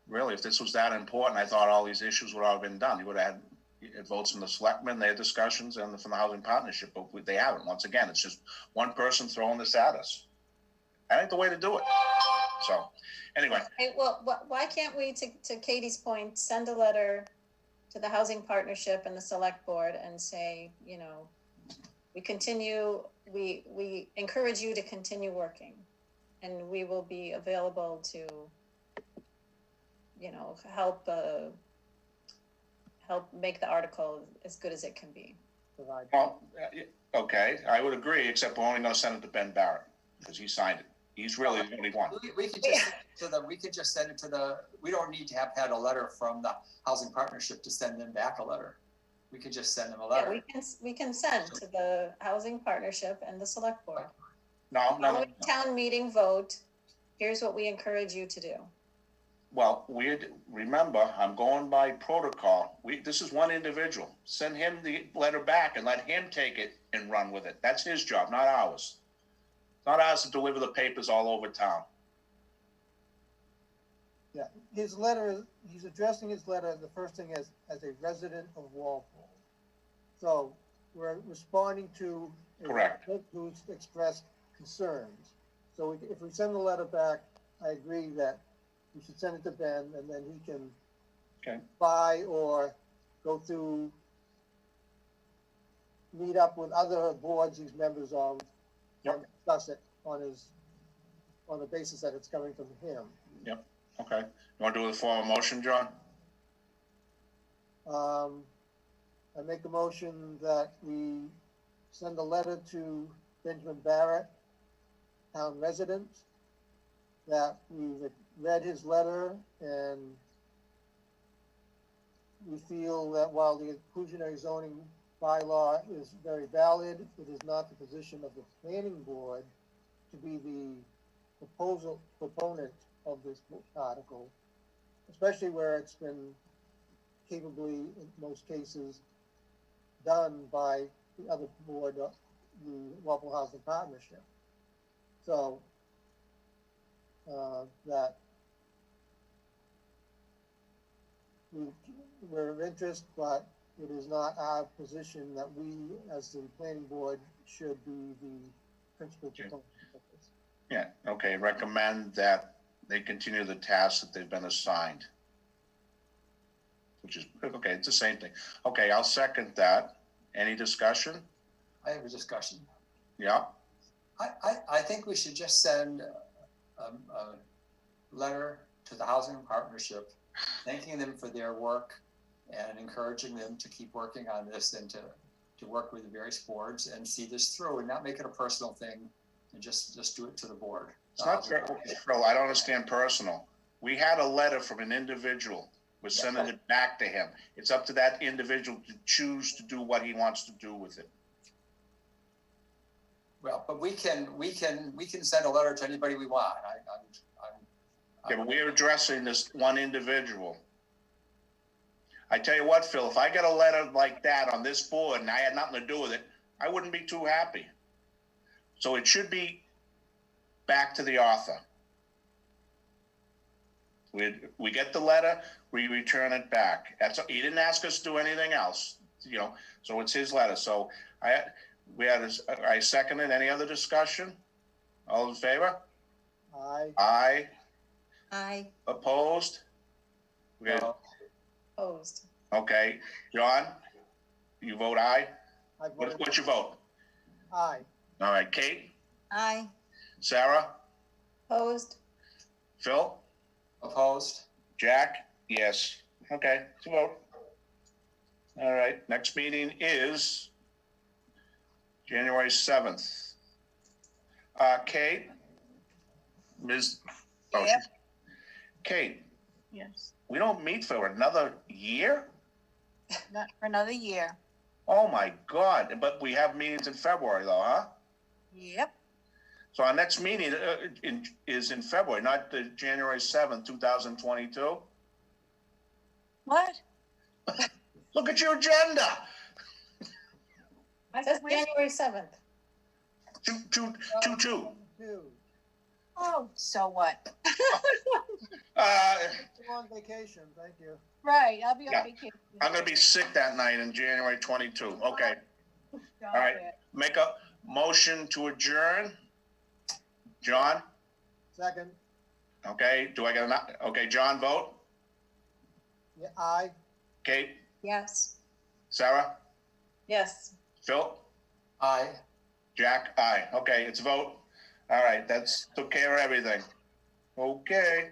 A: really, if this was that important, I thought all these issues would all have been done. You would have had votes from the selectmen, their discussions, and from the housing partnership, but they haven't. Once again, it's just one person throwing this at us. That ain't the way to do it. So, anyway.
I: Hey, well, why can't we, to Katie's point, send a letter to the housing partnership and the select board and say, you know, we encourage you to continue working, and we will be available to, you know, help make the article as good as it can be.
A: Well, okay, I would agree, except we're only going to send it to Ben Barrett because he signed it. He's really the only one.
J: We could just we could just send it to the. We don't need to have had a letter from the housing partnership to send them back a letter. We could just send them a letter.
I: Yeah, we can send to the housing partnership and the select board.
A: No.
I: Town meeting vote. Here's what we encourage you to do.
A: Well, remember, I'm going by protocol. This is one individual. Send him the letter back and let him take it and run with it. That's his job, not ours. It's not ours to deliver the papers all over town.
C: Yeah, his letter, he's addressing his letter, the first thing as a resident of Walpole. So we're responding to a resident who's expressed concerns. So if we send the letter back, I agree that we should send it to Ben, and then he can buy or go through, meet up with other boards he's members of, and discuss it on the basis that it's coming from him.
A: Yep. Okay. You want to do the formal motion, John?
C: I make a motion that we send a letter to Benjamin Barrett, town resident, that we've read his letter, and we feel that while the inclusionary zoning bylaw is very valid, it is not the position of the planning board to be the proponent of this article, especially where it's been capably, in most cases, done by the other board, the Walpole Housing Partnership. So, that we're of interest, but it is not our position that we, as the planning board, should be the principal proponent of this.
A: Yeah, okay, recommend that they continue the tasks that they've been assigned. Which is, okay, it's the same thing. Okay, I'll second that. Any discussion?
J: I have a discussion.
A: Yeah,
J: I think we should just send a letter to the Housing Partnership, thanking them for their work and encouraging them to keep working on this and to work with the various boards and see this through and not make it a personal thing and just do it to the board.
A: it's not, Phil, I don't understand personal. We had a letter from an individual. We're sending it back to him. It's up to that individual to choose to do what he wants to do with it.
J: Well, but we can send a letter to anybody we want.
A: Okay, but we're addressing this one individual. I tell you what, Phil, if I got a letter like that on this board and I had nothing to do with it, I wouldn't be too happy. So it should be back to the author. We get the letter, we return it back. He didn't ask us to do anything else, you know, so it's his letter. So I second it. Any other discussion? All in favor?
C: Aye.
A: Aye.
B: Aye.
A: Opposed? Okay.
J: No.
I: Opposed.
A: Okay, John, you vote aye?
C: I voted
A: What's your vote?
C: aye.
A: All right, Kate,
B: Aye.
A: Sarah,
I: Opposed.
A: Phil,
J: Opposed?
A: Jack? Yes. Okay, it's a vote. All right, next meeting is January 7th. Kate? Ms. Oh,
B: Yep.
A: Kate,
K: Yes,
A: we don't meet for another year?
K: not for another year.
A: Oh my God, but we have meetings in February though, huh?
K: Yep,
A: So our next meeting is in February, not the January 7th, 2022?
K: what?
A: Look at your agenda.
K: I
I: Says
K: said, wait.
I: January 7th.
A: Two.
C: Two.
K: Oh, so what?
C: I'm on vacation, thank you.
K: Right, I'll be
A: Yeah.
K: on vacation.
A: I'm gonna be sick that night in January 22. Okay,
K: Stop
A: all right.
K: it.
A: Make a motion to adjourn. John,
C: Second,
A: okay, do I get okay, John, vote.
C: yeah, aye.
A: Kate,
B: Yes.
A: Sarah,
I: Yes.
A: Phil,
J: Aye.
A: Jack, aye. Okay, it's a vote. All right, that's took care of everything. Okay.